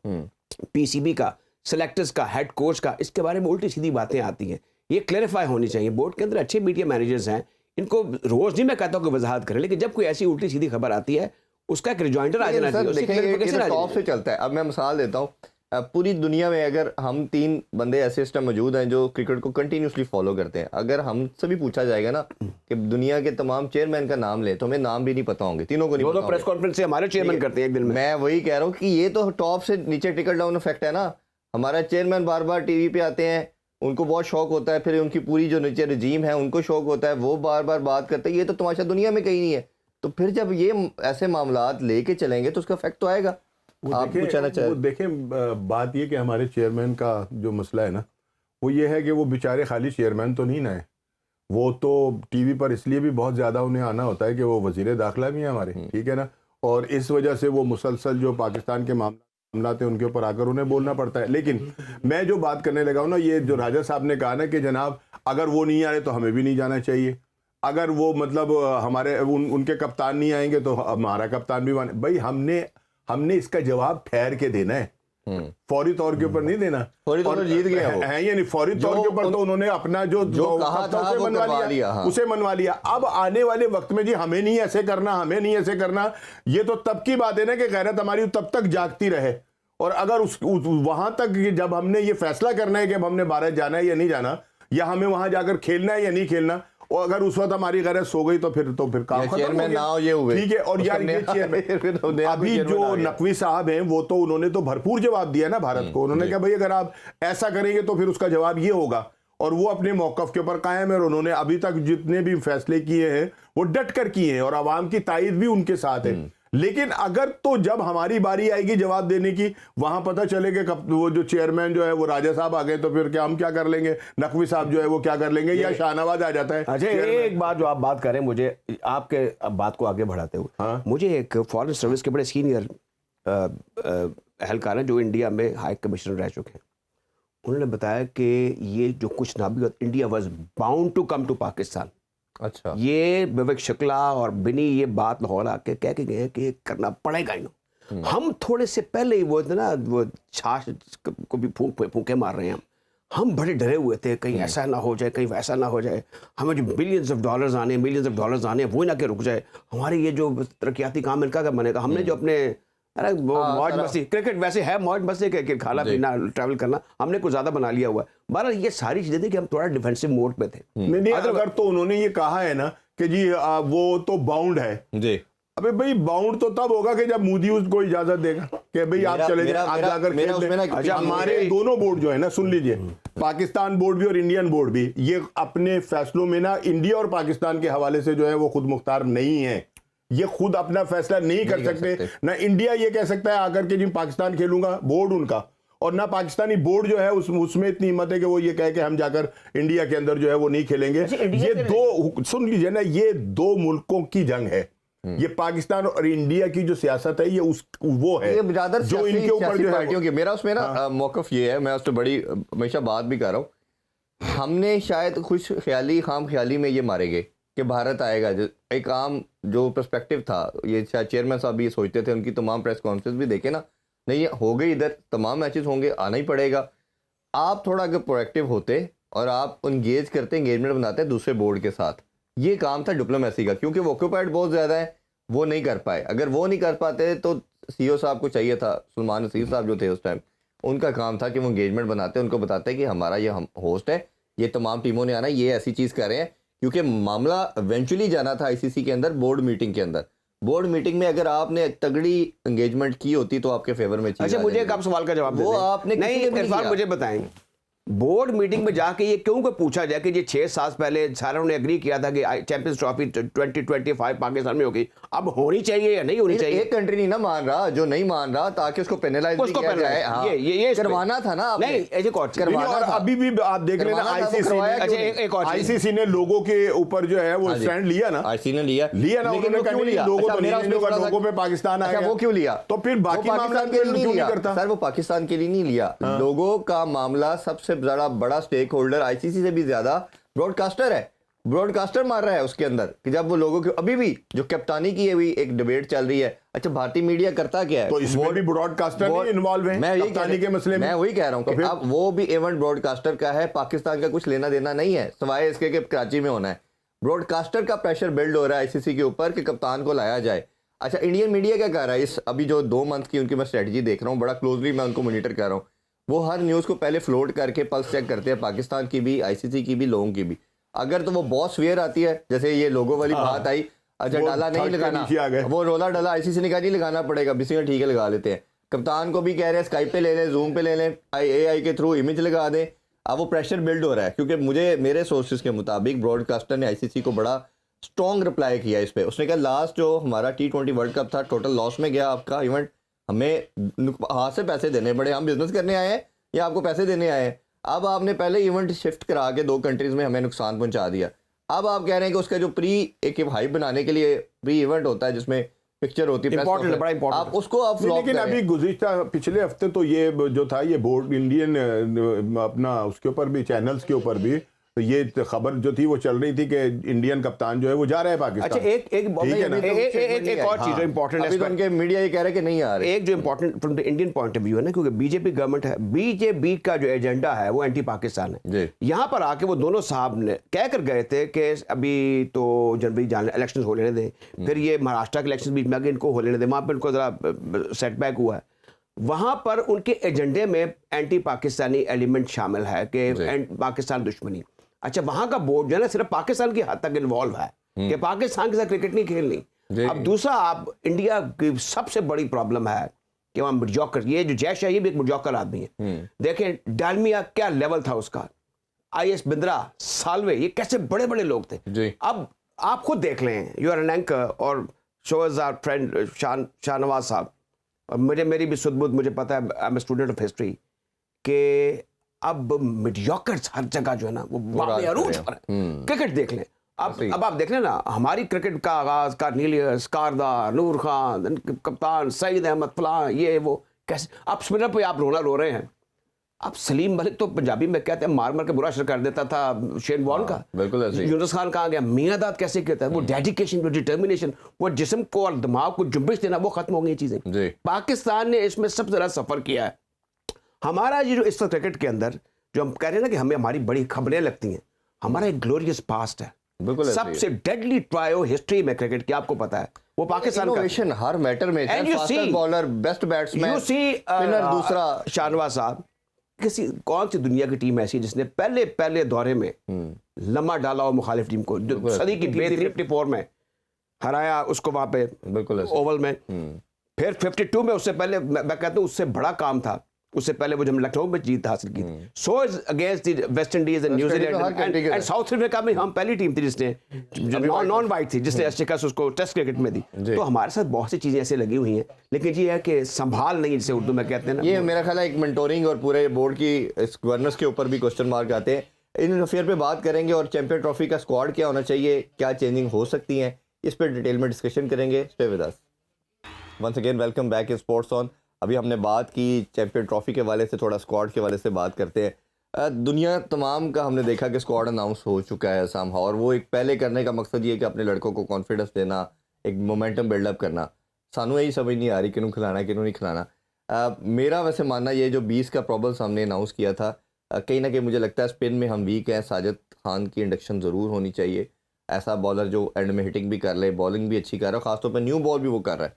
पीसीबी का, सेलेक्टर्स का, हेड कोच का, इसके बारे में उल्टी सीधी बातें आती हैं, ये क्लैरिफाई होनी चाहिए। बोर्ड के अंदर अच्छे मीडिया मैनेजर्स हैं, इनको रोज नहीं मैं कहता हूँ कि वजाहत करें, लेकिन जब कोई ऐसी उल्टी सीधी खबर आती है उसका एक रिजॉइंडर आ जाना चाहिए, उसकी clarification आ टॉप से चलता है। अब मैं मिसाल देता हूँ, पूरी दुनिया में अगर हम 3 बंदे ऐसे इस टाइम मौजूद हैं जो क्रिकेट को कंटिन्यूसली फॉलो करते हैं, अगर हम सभी पूछा जाएगा ना कि दुनिया के तमाम चेयरमैन का नाम ले, तो हमें नाम भी नहीं पता होंगे, तीनों को नहीं पता होंगे। प्रेस कॉन्फ्रेंस से हमारे चेयरमैन करते हैं एक दिन में। मैं वही कह रहा हूँ कि ये तो टॉप से नीचे ट्रिकल डाउन इफेक्ट है ना। हमारा चेयरमैन बार बार टीवी पे आते हैं, उनको बहुत शौक होता है, फिर उनकी पूरी जो नीचे रजीम है उनको शौक होता है, वो बार बार बात करते हैं। ये तो तमाशा दुनिया में कहीं नहीं है। तो फिर जब ये ऐसे मामलात लेके चलेंगे तो उसका इफेक्ट तो आएगा। आप पूछना चाहें? वो देखें, बात ये कि हमारे चेयरमैन का जो मसला है ना, वो ये है कि वो बेचारे खाली चेयरमैन तो नहीं ना है, वो तो टीवी पर इसलिए भी बहुत ज़्यादा उन्हें आना होता है कि वो वज़ीर दाखिला भी हैं हमारे, ठीक है ना, और इस वजह से वो मुसलसल जो पाकिस्तान के मामला थे उनके ऊपर आकर उन्हें बोलना पड़ता है। लेकिन मैं जो बात करने लगा हूँ ना, ये जो राजा साहब ने कहा ना कि जनाब अगर वो नहीं आ रहे तो हमें भी नहीं जाना चाहिए, अगर वो मतलब हमारे उनके कप्तान नहीं आएंगे तो हमारा कप्तान भी माने। भाई हमने इसका जवाब ठहर के देना है, फौरी तौर के ऊपर नहीं देना। फौरी तौर पर जीत गया वो है या नहीं, फौरी तौर के ऊपर तो उन्होंने अपना जो कहा था उसे मनवा लिया, हाँ। उसे मनवा लिया। अब आने वाले वक्त में जी हमें नहीं ऐसे करना, हमें नहीं ऐसे करना, ये तो तब की बात है ना कि गैरत हमारी तब तक जागती रहे। और अगर वहां तक जब हमने ये फैसला करना है कि अब हमने भारत जाना है या नहीं जाना, या हमें वहां जाकर खेलना है या नहीं खेलना, और अगर उस वक्त हमारी गैरत सो गई तो फिर काम खत्म हो गया। ठीक है। और यार ये चेयरमैन अभी जो नकवी साहब हैं वो तो उन्होंने तो भरपूर जवाब दिया ना भारत को। उन्होंने कहा भाई अगर आप ऐसा करेंगे तो फिर उसका जवाब ये होगा, और वो अपने मौकफ के ऊपर कायम है। और उन्होंने अभी तक जितने भी फैसले किए हैं वो डट कर किए हैं, और आवाम की तायद भी उनके साथ है। लेकिन अगर तो जब हमारी बारी आएगी जवाब देने की, वहां पता चलेगा कब वो जो चेयरमैन जो है वो राजा साहब आ गए, तो फिर क्या हम क्या कर लेंगे, नकवी साहब जो है वो क्या कर लेंगे, या शाहनवाज आ जाता है। अच्छा, एक बात जो आप बात करें, मुझे आपके बात को आगे बढ़ाते हुए, हाँ? मुझे एक फॉरेन सर्विस के बड़े सीनियर एहलकार हैं जो इंडिया में हाई कमिश्नर रह चुके हैं, उन्होंने बताया कि ये जो कुछ ना भी, India was bound to come to Pakistan. अच्छा, ये विवेक शुक्ला और बिनी ये बात लाहौर आके कह के गए कि करना पड़ेगा इन्हों। हम थोड़े से पहले ही वो ना वो छाछ को भी फूंके मार रहे हैं, हम बड़े डरे हुए थे कहीं ऐसा ना हो जाए, कहीं वैसा ना हो जाए, हमें जो मिलियंस ऑफ डॉलर्स आने वो ना के रुक जाए, हमारे ये जो तरक्याती काम इनका क्या बनेगा। हमने जो अपने मौज मस्ती, क्रिकेट वैसे है मौज मस्ती के खाना पीना ट्रैवल करना, हमने कुछ ज्यादा बना लिया हुआ है। बहरहाल ये सारी चीजें थी कि हम थोड़ा डिफेंसिव मोड पे थे। नहीं, अगर तो उन्होंने ये कहा है ना कि जी वो तो बाउंड है जी, अबे भाई बाउंड तो तब होगा कि जब मोदी उसको इजाजत देगा कि भाई आप चले जाए, आप जाकर खेल लें। अच्छा, हमारे दोनों बोर्ड जो है ना, सुन लीजिए, पाकिस्तान बोर्ड भी और इंडियन बोर्ड भी, ये अपने फैसलों में ना इंडिया और पाकिस्तान के हवाले से जो है वो खुद मुख्तार नहीं है। ये खुद अपना फैसला नहीं कर सकते। ना इंडिया ये कह सकता है आकर के जी पाकिस्तान खेलूंगा, बोर्ड उनका, और ना पाकिस्तानी बोर्ड जो है उसमें इतनी हिम्मत है कि वो ये कहे कि हम जाकर इंडिया के अंदर जो है वो नहीं खेलेंगे। ये दो, सुन लीजिए ना, ये 2 मुल्कों की जंग है। ये पाकिस्तान और इंडिया की जो सियासत है ये वो है जो इनके ऊपर जो पार्टियों की। मेरा उसमें ना मौकफ ये है, मैं उस पर बड़ी हमेशा बात भी कर रहा हूँ, हमने शायद खुश ख्याली खाम ख्याली में ये मारे गए कि भारत आएगा। एक आम जो पर्सपेक्टिव था, ये शायद चेयरमैन साहब भी ये सोचते थे, उनकी तमाम प्रेस कॉन्फ्रेंस भी देखे ना, नहीं हो गई, इधर तमाम मैचेस होंगे, आना ही पड़ेगा। आप थोड़ा अगर प्रोएक्टिव होते और आप इंगेज करते, इंगेजमेंट बनाते दूसरे बोर्ड के साथ, ये काम था डिप्लोमेसी का। क्योंकि वो ऑक्यूपाइड बहुत ज़्यादा है, वो नहीं कर पाए। अगर वो नहीं कर पाते तो सीईओ साहब को चाहिए था, सलमान नसीर साहब जो थे उस टाइम, उनका काम था कि वो इंगेजमेंट बनाते, उनको बताते कि हमारा ये हम होस्ट है, ये तमाम टीमों ने आना, ये ऐसी चीज़ कर रहे हैं। क्योंकि मामला इवेंचुअली जाना था आईसीसी के अंदर, बोर्ड मीटिंग के अंदर। बोर्ड मीटिंग में अगर आपने तगड़ी एंगेजमेंट की होती तो आपके फेवर में चीज। अच्छा, मुझे एक आप सवाल का जवाब वो आपने नहीं, इरफान मुझे बताएं बोर्ड मीटिंग में जाके ये क्यों को पूछा जाए कि ये 6 साल पहले सारों ने एग्री किया था कि चैंपियंस ट्रॉफी 2025 पाकिस्तान में होगी, अब होनी चाहिए या नहीं होनी चाहिए? एक कंट्री नहीं ना मान रहा, जो नहीं मान रहा, ताकि उसको पेनलाइज उसको किया जाए। हाँ, ये करवाना था ना आपने। नहीं, ऐसे कौन करवाना और था। अभी भी आप देख लेना करवाना था, वो आईसीसी करवाया अच्छा, एक और चीज़। आईसीसी ने लोगों के ऊपर जो है वो हाँ जी। स्टैंड लिया ना, आईसीसी ने लिया ना, लेकिन उन्होंने वो कहा क्यों नहीं, लिया? लोगों अच्छा, तो मेरा नहीं, उसमें थोड़ा सा- लोगों पे पाकिस्तान अच्छा, आएगा। वो क्यों लिया? तो फिर बाकी वो मामला पाकिस्तान के लिए क्यों नहीं लिया करता? सर, वो पाकिस्तान के लिए नहीं लिया। लोगों का मामला, सबसे ज्यादा बड़ा स्टेक होल्डर आईसीसी से भी ज्यादा ब्रॉडकास्टर है। ब्रॉडकास्टर मार रहा है उसके अंदर कि जब वो लोगों के, अभी भी जो कप्तानी की हुई एक डिबेट चल रही है। अच्छा, भारतीय मीडिया करता क्या है? तो इसमें भी ब्रॉडकास्टर वो- नहीं इन्वॉल्व है मैं यही कप्तानी के मसले में। मैं वही कह रहा हूँ तो कि फिर- अब वो भी इवेंट ब्रॉडकास्टर का है, पाकिस्तान का कुछ लेना देना नहीं है, सिवाय इसके कि कराची में होना है। ब्रॉडकास्टर का प्रेशर बिल्ड हो रहा है आईसीसी के ऊपर कि कप्तान को लाया जाए। अच्छा, इंडियन मीडिया क्या कर रहा है? इस अभी जो 2 मंथ की उनकी मैं स्ट्रेटजी देख रहा हूँ, बड़ा क्लोजली मैं उनको मॉनिटर कर रहा हूँ। वो हर न्यूज़ को पहले फ्लोट करके पल्स चेक करते हैं, पाकिस्तान की भी, आईसीसी की भी, लोगों की भी। अगर तो वो बॉस वेयर आती है, जैसे ये लोगो वाली बात आई, अच्छा वो डाला नहीं थर्ड के नीचे आ गए। लगाना, वो रोला डाला, आईसीसी ने कहा नहीं लगाना पड़ेगा, बीसी में ठीक है लगा लेते हैं। कप्तान को भी कह रहे हैं स्काइप पे ले लें, जूम पे ले लें, एआई के थ्रू इमेज लगा दें। अब वो प्रेशर बिल्ड हो रहा है, क्योंकि मेरे सोर्सेज के मुताबिक ब्रॉडकास्टर ने आईसीसी को बड़ा स्ट्रॉन्ग रिप्लाई किया इस पे। उसने कहा लास्ट जो हमारा T20 वर्ल्ड कप था, टोटल लॉस में गया आपका इवेंट, हमें हाथ से पैसे देने पड़े, हम बिजनेस करने आए हैं या आपको पैसे देने आए हैं? अब आपने पहले इवेंट शिफ्ट करा के 2 कंट्रीज में हमें नुकसान पहुंचा दिया। अब आप कह रहे हैं कि उसका जो एक हाइप बनाने के लिए प्री इवेंट होता है, जिसमें पिक्चर होती है, Important है, बड़ा important आप उसको आप नहीं, फ्लॉप लेकिन करें। अभी गुज़िश्ता पिछले हफ्ते तो ये जो था, ये बोर्ड इंडियन अपना उसके ऊपर भी, चैनल्स के ऊपर भी तो ये खबर जो थी वो चल रही थी कि इंडियन कप्तान जो है वो जा रहा है पाकिस्तान। अच्छा, एक ठीक है ना? एक और चीज जो इंपॉर्टेंट अभी तो उनके मीडिया ये कह रहे हैं कि नहीं आ रहे। एक जो important from the Indian point of view है ना, क्योंकि बीजेपी गवर्नमेंट है, बीजेपी का जो एजेंडा है वो एंटी पाकिस्तान जी। है। यहाँ पर आके वो दोनों साहब ने कह कर गए थे कि अभी तो जनवरी जाने इलेक्शन हो लेने दें, फिर ये महाराष्ट्र के इलेक्शन बीच में आगे इनको हो लेने दें, वहाँ पर इनको ज़रा सेटबैक हुआ है। वहाँ पर उनके एजेंडे में एंटी पाकिस्तानी एलिमेंट शामिल है कि पाकिस्तान दुश्मनी। अच्छा, वहाँ का बोर्ड जो है ना सिर्फ पाकिस्तान की हद तक इन्वॉल्व है कि पाकिस्तान के साथ क्रिकेट नहीं खेलनी। अब दूसरा, आप इंडिया की सबसे बड़ी प्रॉब्लम है कि वहाँ मिर्जॉकर, ये जो जैश है ये भी एक मिर्जॉकर आदमी है। देखें डालमिया क्या लेवल था उसका, IS बिंद्रा, सालवे, ये कैसे बड़े बड़े लोग थे। जी। अब आप खुद देख लें, यू आर एन एंकर और शोज आर फ्रेंड शाहनवाज साहब, और मेरी भी सुदबुद, मुझे पता है, I am student of history, कि अब मिडियोकर्स हर जगह जो है ना वो राज अरूज कर पर रहे हैं। क्रिकेट देख लें। अब आप देख लें ना, हमारी क्रिकेट का आगाज कार्निलियस, कारदार, नूर खान, कप्तान सईद अहमद, फलां, ये वो, कैसे अब स्पिनर पे आप रो रहे हैं। अब सलीम मलिक तो पंजाबी में कहते हैं मार मार के बुरा असर कर देता था शेन वॉर्न का, बिल्कुल ऐसे ही। यूनुस खान कहाँ गया, मियां दाद कैसे कहता है, वो डेडिकेशन, वो डिटर्मिनेशन, वो जिस्म को और दिमाग को जुम्बिश देना, वो खत्म हो गई चीजें। जी। पाकिस्तान ने इसमें सबसे ज्यादा सफर किया है। हमारा ये जो इस क्रिकेट के अंदर जो हम कह रहे हैं ना कि हमें हमारी बड़ी खबरें लगती हैं, हमारा एक ग्लोरियस पास्ट है। बिल्कुल ऐसे ही। सबसे डेडली ट्रायो हिस्ट्री में क्रिकेट की आपको पता है वो पाकिस्तान का। इनोवेशन हर मैटर में, And you faster see- bowler, best batsman, You see, spinner दूसरा। शाहनवाज साहब, किसी कौन सी दुनिया की टीम ऐसी जिसने पहले दौरे में लम्हा डाला हो मुखालिफ टीम को, जो सदी की टीम 54 में हराया उसको वहां पे बिल्कुल ऐसे। ओवल में, फिर 52 में, उससे पहले मैं कहता हूँ उससे बड़ा काम था, उससे पहले वो जब लखनऊ में जीत हासिल की थी, so is against the West Indies and New Zealand and south Africa में हम पहली टीम थी जिसने नॉन वाइट थी, जिसने शिकस्त उसको टेस्ट क्रिकेट में दी। तो हमारे साथ बहुत सी चीजें ऐसे लगी हुई हैं, लेकिन ये है कि संभाल नहीं, जिसे उर्दू में कहते हैं ना। ये मेरा ख्याल है एक मेंटोरिंग और पूरे बोर्ड की गवर्नेंस के ऊपर भी क्वेश्चन मार्क आते हैं। इन अफेयर पे बात करेंगे और चैंपियन ट्रॉफी का स्क्वाड क्या होना चाहिए, क्या चेंजिंग हो सकती हैं, इस पर डिटेल में डिस्कशन करेंगे। Stay with us. Once again welcome back in sports on. अभी हमने बात की चैंपियन ट्रॉफी के वाले से, थोड़ा स्क्वाड के वाले से बात करते हैं। दुनिया तमाम का हमने देखा कि स्क्वाड अनाउंस हो चुका है समहाउ, और वो एक पहले करने का मकसद ये है कि अपने लड़कों को कॉन्फिडेंस देना, एक मोमेंटम बिल्डअप करना। सानू यही समझ नहीं आ रही किन्हों खिलाना किन्हों नहीं खिलाना। मेरा वैसे मानना ये जो 20 का प्रॉबल्स हमने अनाउंस किया था, कहीं ना कहीं मुझे लगता है स्पिन में हम वीक हैं। साजिद खान की इंडक्शन ज़रूर होनी चाहिए, ऐसा बॉलर जो एंड में हिटिंग भी कर ले, बॉलिंग भी अच्छी कर रहा है, ख़ासतौर पर न्यू बॉल भी वो कर रहा है।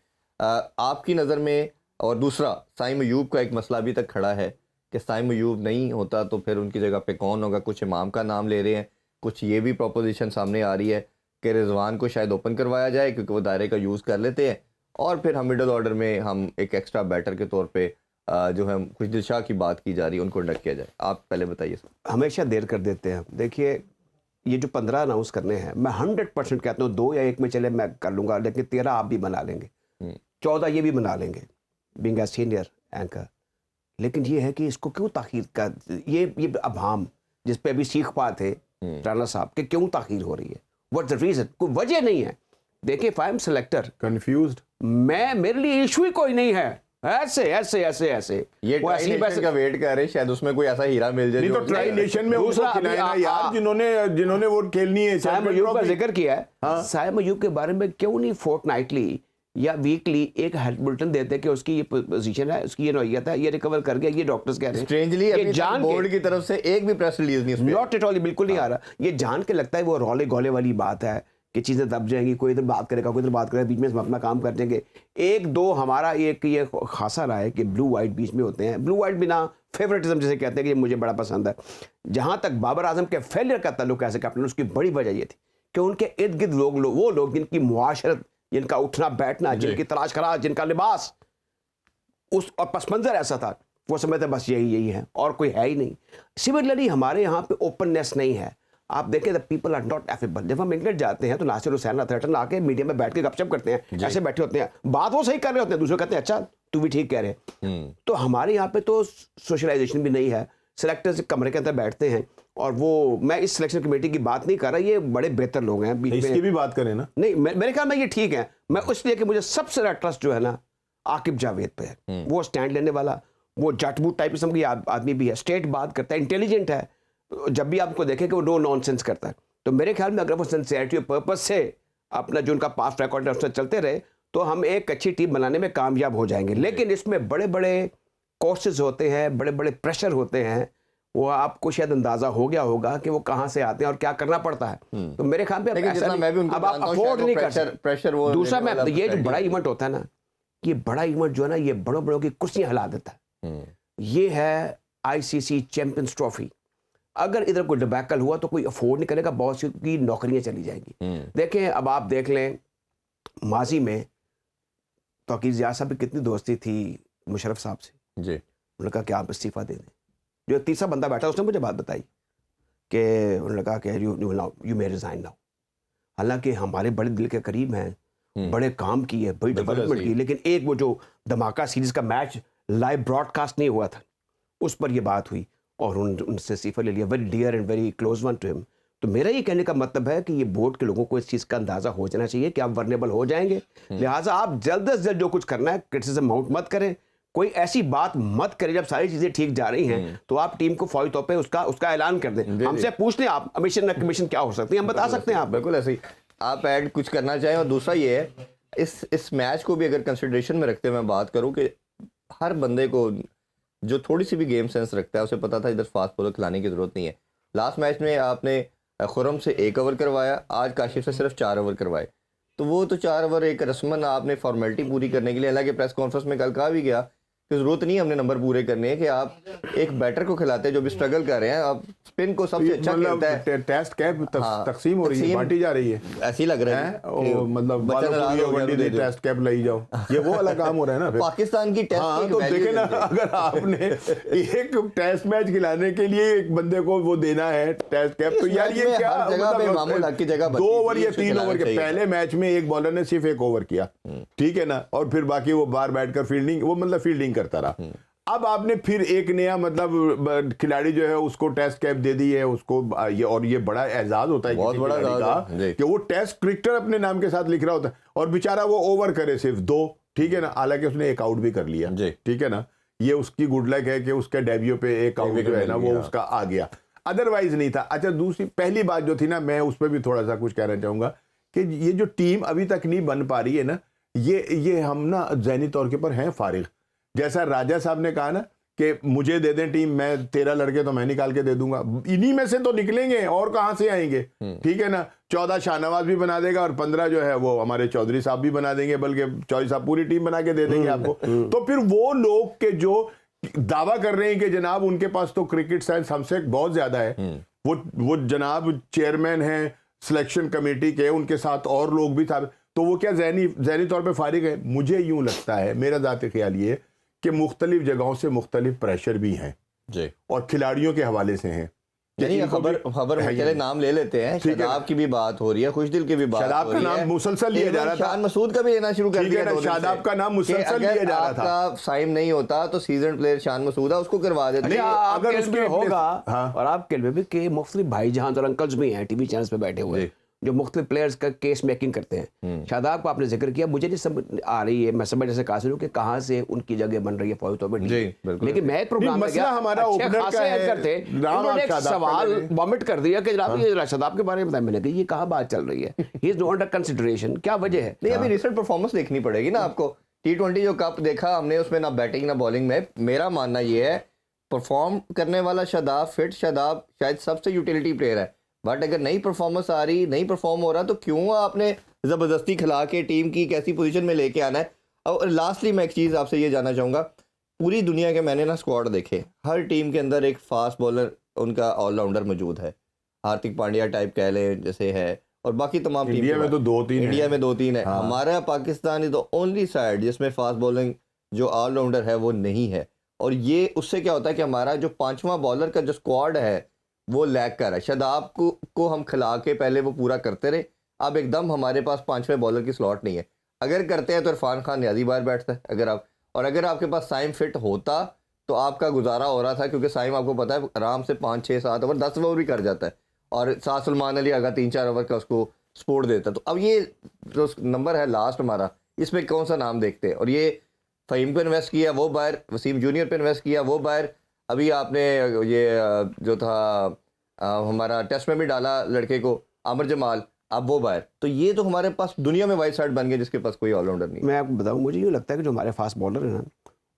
आपकी नज़र में, और दूसरा साइम अयूब का एक मसला अभी तक खड़ा है कि साइम अयूब नहीं होता तो फिर उनकी जगह पे कौन होगा। कुछ इमाम का नाम ले रहे हैं, कुछ ये भी प्रोपोजिशन सामने आ रही है कि रिजवान को शायद ओपन करवाया जाए क्योंकि वो दायरे का यूज़ कर लेते हैं, और फिर हम मिडल ऑर्डर में हम एक एक्स्ट्रा बैटर के तौर पे जो है कुछ दिलशाह की बात की जा रही है उनको कंडक्ट किया जाए? आप पहले बताइए सर। हमेशा देर कर देते हैं। देखिए ये जो 15 अनाउंस करने हैं, मैं 100% कहता हूँ 2 या 1 में चले मैं कर लूँगा, लेकिन 13 आप भी बना लेंगे, 14 ये भी बना लेंगे, बीइंग ए सीनियर एंकर। लेकिन ये है कि इसको क्यों ताख़ीर का, ये अभाम जिस पे अभी सीख पाए थे राणा साहब कि क्यों ताख़ीर हो रही है, व्हाट्स द रीज़न? कोई वजह नहीं है। देखिए if I am selector, confused, मेरे लिए इशू ही कोई नहीं है, ऐसे ऐसे ऐसे ऐसे ये वो ऐसे ही ट्राई नेशन का वेट कर रहे हैं, शायद उसमें कोई ऐसा हीरा मिल जाए नहीं तो जो ट्राई नेशन में उनको दूसरा खिलाए ना अभी यार, जिन्होंने वो खेलनी है। साइम चैंपियन अयूब का ट्रॉफी। जिक्र किया है। हाँ। साइम अयूब के बारे में क्यों नहीं फोर्टनाइटली या वीकली एक हेल्थ बुलेटिन देते कि उसकी ये पोजीशन है, उसकी ये नौइयत है, ये रिकवर कर गया, ये डॉक्टर्स कह रहे हैं। स्ट्रेंजली ये अभी जान बोर्ड की तरफ से एक भी प्रेस रिलीज नहीं उस पे। नॉट एट ऑल, बिल्कुल नहीं आ रहा। ये जान के लगता है वो रौले गौले वाली बात है कि चीज़ें दब जाएंगी, कोई इधर बात करेगा, कोई इधर बात करेगा, बीच में हम अपना काम कर देंगे। एक दो हमारा एक ये खासा रहा है कि ब्लू वाइट बीच में होते हैं, ब्लू वाइट बिना फेवरेटिज्म जिसे कहते हैं कि ये मुझे बड़ा पसंद है। जहाँ तक बाबर आजम के फेलियर का ताल्लुक ऐसे कैप्टन, उसकी बड़ी वजह ये थी कि उनके इर्द गिर्द वो लोग जिनकी मुआशरत, जिनका उठना बैठना, जिनकी तलाश खराज, जिनका लिबास उस और पस मंजर ऐसा था, वो समझते बस यही है और कोई है ही नहीं। सिमिलरली हमारे यहाँ पे ओपननेस नहीं है। आप देखें the people are not affable. जब हम इंग्लैंड जाते हैं तो नासिर हुसैन अथर्टन आके मीडिया में बैठ के गपशप करते हैं, ऐसे बैठे होते हैं, बात वो सही कर रहे होते हैं, दूसरे कहते हैं अच्छा तू भी ठीक कह रहे हैं। तो हमारे यहाँ पे तो सोशलाइजेशन भी नहीं है। सेलेक्टर्स कमरे के अंदर बैठते हैं और वो, मैं इस सिलेक्शन कमेटी की बात नहीं कर रहा, ये बड़े बेहतर लोग हैं बीच में। इसकी भी बात करें ना। नहीं मेरे ख्याल में ये ठीक है। मैं इसलिए कि मुझे सबसे ज़्यादा ट्रस्ट जो है ना आकिब जावेद पे है। वो स्टैंड लेने वाला, वो जटबूट टाइप किस्म की आदमी भी है, स्टेट बात करता है, इंटेलिजेंट है। जब भी आपको देखें कि वो नो नॉनसेंस करता है, तो मेरे ख्याल में अगर वो सिंसियरिटी और पर्पस से अपना जो उनका पास्ट रिकॉर्ड है उससे चलते रहे तो हम एक अच्छी टीम बनाने में कामयाब हो जाएंगे। लेकिन इसमें बड़े बड़े कोर्सेज होते हैं, बड़े बड़े प्रेशर होते हैं, वो आपको शायद अंदाजा हो गया होगा कि वो कहाँ से आते हैं और क्या करना पड़ता है। तो मेरे ख्याल में अब आप अफोर्ड नहीं कर सकते प्रेशर वो दूसरा मैं ये जो बड़ा इवेंट होता है ना, ये बड़ा इवेंट जो है ना, ये बड़ों बड़ों की कुर्सियां हिला देता है। ये है आईसीसी चैंपियंस ट्रॉफी। अगर इधर कोई डिबैकल हुआ तो कोई अफोर्ड नहीं करेगा, बहुत सी की नौकरियां चली जाएंगी। देखें अब आप देख लें माजी में तौकीर जिया साहब की कितनी दोस्ती थी मुशर्रफ साहब से जी। उन्होंने कहा कि आप इस्तीफा दे दें। जो तीसरा बंदा बैठा उसने मुझे बात बताई कि उन्होंने कहा कि यू मे रिजाइन नाउ। हालांकि हमारे बड़े दिल के करीब हैं, बड़े काम किए, बड़ी डेवलपमेंट की, लेकिन एक वो जो धमाका सीरीज का मैच लाइव ब्रॉडकास्ट नहीं हुआ था उस पर ये बात हुई और उनसे इस्तीफा ले लिया। Very dear and very close one to him. तो मेरा ये कहने का मतलब है कि ये बोर्ड के लोगों को इस चीज़ का अंदाज़ा हो जाना चाहिए कि आप वर्नेबल हो जाएंगे, लिहाजा आप जल्द से जल्द जो कुछ करना है क्रिटिसिज्म माउंट मत करें, कोई ऐसी बात मत करें। जब सारी चीज़ें ठीक जा रही हैं तो आप टीम को फौरी तौर पे उसका ऐलान कर दें। हमसे पूछ लें आप मिशन कमीशन क्या हो सकती है, हम बता सकते हैं। आप बिल्कुल ऐसे ही आप ऐड कुछ करना चाहें। और दूसरा ये है, इस मैच को भी अगर कंसिडरेशन में रखते हुए मैं बात करूं कि हर बंदे को जो थोड़ी सी भी गेम सेंस रखता है उसे पता था इधर फास्ट बॉलर खिलाने की ज़रूरत नहीं है। लास्ट मैच में आपने खुरम से 1 ओवर करवाया, आज काशिफ से सिर्फ 4 ओवर करवाए, तो वो तो 4 ओवर एक रस्मन आपने फॉर्मेलिटी पूरी करने के लिए, हालांकि प्रेस कॉन्फ्रेंस में कल कहा भी गया कि जरूरत नहीं हमने नंबर पूरे करने हैं, कि आप एक बैटर को खिलाते हैं जो भी स्ट्रगल कर रहे हैं। आप स्पिन को सबसे अच्छा खेलता है। टेस्ट कैप तकसीम हो रही है, बांटी जा रही है, ऐसे ही लग रहा है मतलब टेस्ट कैप ले जाओ, ये वो वाला काम हो रहा है ना। पाकिस्तान की टेस्ट हाँ, तो देखे ना, अगर आपने एक टेस्ट मैच खिलाने के लिए एक बंदे को वो देना है टेस्ट कैप, तो यार ये क्या मतलब 2 ओवर या 3 ओवर के पहले मैच में एक बॉलर ने सिर्फ 1 ओवर किया, ठीक है ना, और फिर बाकी वो बाहर बैठकर फील्डिंग, वो मतलब फील्डिंग करता रहा। अब आपने फिर एक नया मतलब खिलाड़ी जो है उसको टेस्ट कैप दे दी है उसको, ये बड़ा एजाज होता है, बहुत बड़ा कि वो टेस्ट क्रिकेटर अपने नाम के साथ लिख रहा होता है और बेचारा वो ओवर करे सिर्फ 2, ठीक है ना, हालांकि उसने एक आउट भी कर लिया, ठीक है ना। ये उसकी गुड लक है कि उसके डेब्यू पे एक आउट जो है ना वो उसका आ गया, अदरवाइज नहीं था। अच्छा, दूसरी पहली बात जो थी ना, मैं उस पर भी थोड़ा सा कुछ कहना चाहूंगा कि ये जो टीम अभी तक नहीं बन पा रही है ना, ये हम ना ज़हनी तौर के पर हैं फारिग। जैसा राजा साहब ने कहा ना कि मुझे दे दें टीम, मैं 13 लड़के तो मैं निकाल के दे दूंगा, इन्हीं में से तो निकलेंगे और कहां से आएंगे, ठीक है ना। 14 शाहनवाज भी बना देगा और 15 जो है वो हमारे चौधरी साहब भी बना देंगे, बल्कि चौधरी साहब पूरी टीम बना के दे देंगे आपको। तो फिर वो लोग के जो दावा कर रहे हैं कि जनाब उनके पास तो क्रिकेट साइंस हमसे बहुत ज्यादा है, वो जनाब चेयरमैन हैं सिलेक्शन कमेटी के, उनके साथ और लोग भी था, तो वो क्या ज़हनी तौर पे फारिग है। मुझे यूं लगता है, मेरा ज़ाती ख्याल ये कि मुख्तलिफ जगहों से मुख्तलिफ प्रेशर भी हैं जी। और खिलाड़ियों के हवाले से हैं। यानी इनको खबर भी- खबर है चले ये। नाम ले लेते हैं, ठीक है। शादाब की भी बात हो रही है, खुशदिल की भी बात शादाब हो का रही नाम है, मुसलसल लिया जा रहा था। शान मसूद का भी लेना शुरू कर ठीक दिया है ना, 2 दिन से। शादाब का नाम कि मुसलसल अगर लिया जा रहा था। आपका साइन नहीं होता तो सीजन प्लेयर शान मसूद है, उसको करवा देते नहीं, हैं। अगर अगर उसमें उसके होगा हाँ। और आपके लिए भी कि मुख्तलिफ भाईजान और अंकल्स भी हैं टीवी चैनल्स पे बैठे हुए जी। जो मुख्तलिफ प्लेयर्स का केस मेकिंग करते हैं। शादाब को आपने जिक्र किया, मुझे नहीं समझ आ रही है, मैं समझ जैसे कासिर हूँ कि कहाँ से उनकी जगह बन रही है फौज तो जी, बिल्कुल। लेकिन मैं प्रोग्राम नहीं, में मसला गया, हमारा अच्छे ओपनर खासे का है, anchor थे, राम उन्होंने एक शादाब का सवाल मैंने- वॉमिट कर दिया कि जनाब ये शादाब के बारे में बताया। मैंने कहा ये कहाँ बात चल रही है, he is not under consideration, क्या वजह है? नहीं, अभी रिसेंट परफॉर्मेंस देखनी पड़ेगी ना आपको। T20 जो कप देखा हमने, उसमें ना बैटिंग ना बॉलिंग में, मेरा मानना ये है परफॉर्म करने वाला शादाब, फिट शादाब शायद सबसे यूटिलिटी प्लेयर है। बट अगर नई परफॉर्मेंस आ रही, नहीं परफॉर्म हो रहा, तो क्यों आपने ज़बरदस्ती खिला के टीम की कैसी पोजीशन में लेके आना है। और लास्टली मैं एक चीज़ आपसे ये जानना चाहूँगा, पूरी दुनिया के मैंने ना स्क्वाड देखे, हर टीम के अंदर एक फास्ट बॉलर उनका ऑलराउंडर मौजूद है। हार्दिक पांड्या टाइप कह लें जैसे है, और बाकी तमाम टीम इंडिया में तो 2-3 इंडिया हैं। में 2-3 है। हाँ। हमारा Pakistan is the only side जिसमें फास्ट बॉलिंग जो ऑलराउंडर है वो नहीं है। और ये उससे क्या होता है कि हमारा जो 5वां बॉलर का जो स्क्वाड है वो लैग कर रहा है। शादाब को हम खिला के पहले वो पूरा करते रहे, अब एकदम हमारे पास 5वें बॉलर की स्लॉट नहीं है। अगर करते हैं तो इरफान खान न्याजी बाहर बैठता है। अगर आपके पास साइम फिट होता तो आपका गुजारा हो रहा था, क्योंकि साइम आपको पता है आराम से 5, 6, 7 ओवर 10 ओवर भी कर जाता है, और साथ सलमान अली अगर 3-4 ओवर का उसको सपोर्ट देता। तो अब ये जो नंबर है लास्ट हमारा, इसमें कौन सा नाम देखते हैं? और ये फ़हीम पे इन्वेस्ट किया वो बाहर, वसीम जूनियर पे इन्वेस्ट किया वो बाहर, अभी आपने ये जो था हमारा टेस्ट में भी डाला लड़के को आमिर जमाल, अब वो बाहर। तो ये तो हमारे पास दुनिया में वाइड साइड बन गए जिसके पास कोई ऑलराउंडर नहीं। मैं आपको बताऊं, मुझे यूँ लगता है कि जो हमारे फास्ट बॉलर हैं ना,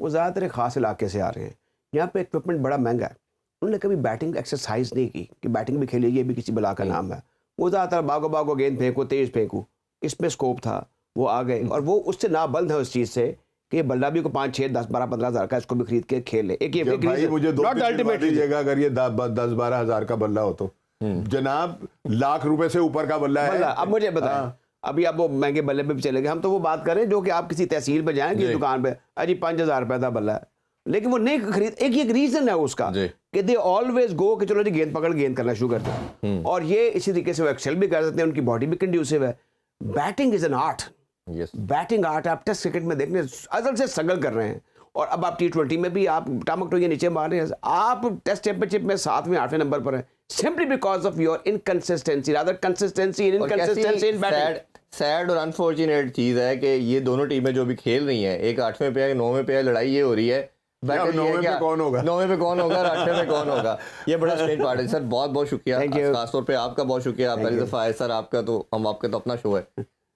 वो ज़्यादातर एक ख़ास इलाके से आ रहे हैं। यहाँ पे इक्विपमेंट बड़ा महंगा है, उन्होंने कभी बैटिंग एक्सरसाइज नहीं की कि बैटिंग भी खेली, ये भी किसी बला का नाम है। वो ज़्यादातर भागो गेंद फेंको, तेज़ फेंकू, इसमें स्कोप था, वो आ गए और वो उससे नाबल्द है उस चीज़ से कि बल्ला भी को 5, 6, 10, 12, 15 हज़ार का इसको भी खरीद के खेल ले। एक ये जब भाई मुझे नॉट अल्टीमेट दीजिएगा, अगर ये 10-12 हज़ार का बल्ला हो तो जनाब लाख रुपए से ऊपर का बल्ला है। बल्ला। अब मुझे बताएं, अभी आप वो महंगे बल्ले पे भी चले गए, हम तो वो बात करें जो कि आप किसी तहसील में जाएंगे दुकान पे, अजी 5,000 रुपए का बल्ला है, लेकिन वो नहीं खरीद। एक रीजन है उसका जी। कि दे ऑलवेज गो कि चलो जी गेंद पकड़ गेंद करना शुरू करते हैं, और ये इसी तरीके से वो एक्सेल भी कर सकते हैं, उनकी बॉडी भी कंड्यूसिव है। Batting is an art, yes, batting art. आप टेस्ट क्रिकेट में देखने असल से स्ट्रगल कर रहे हैं, और अब आप T20 में भी आप टामक तो ये नीचे मार रहे हैं। आप टेस्ट चैंपियनशिप में 7वें 8वें नंबर पर हैं, simply because of your inconsistency, rather consistency in inconsistency in batting. Sad और अनफॉर्चुनेट चीज़ है कि ये दोनों टीमें जो भी खेल रही हैं, एक 8वें पे है, 9वें पे है, लड़ाई ये हो रही है। अब 9वें पे कौन होगा? 9वें पे कौन होगा और 8वें पे कौन होगा? ये बड़ा स्ट्रेंज पार्ट है। सर बहुत बहुत शुक्रिया, Thank you. खासतौर पे आपका बहुत शुक्रिया। आप पहली दफ़ा आए सर, आपका तो आपका तो अपना शो है,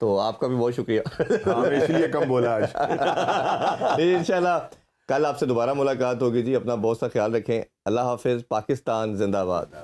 तो आपका भी बहुत शुक्रिया। हाँ, इसलिए कम बोला आज। इंशाल्लाह कल आपसे दोबारा मुलाकात होगी जी। अपना बहुत सा ख्याल रखें। अल्लाह हाफिज़। पाकिस्तान जिंदाबाद।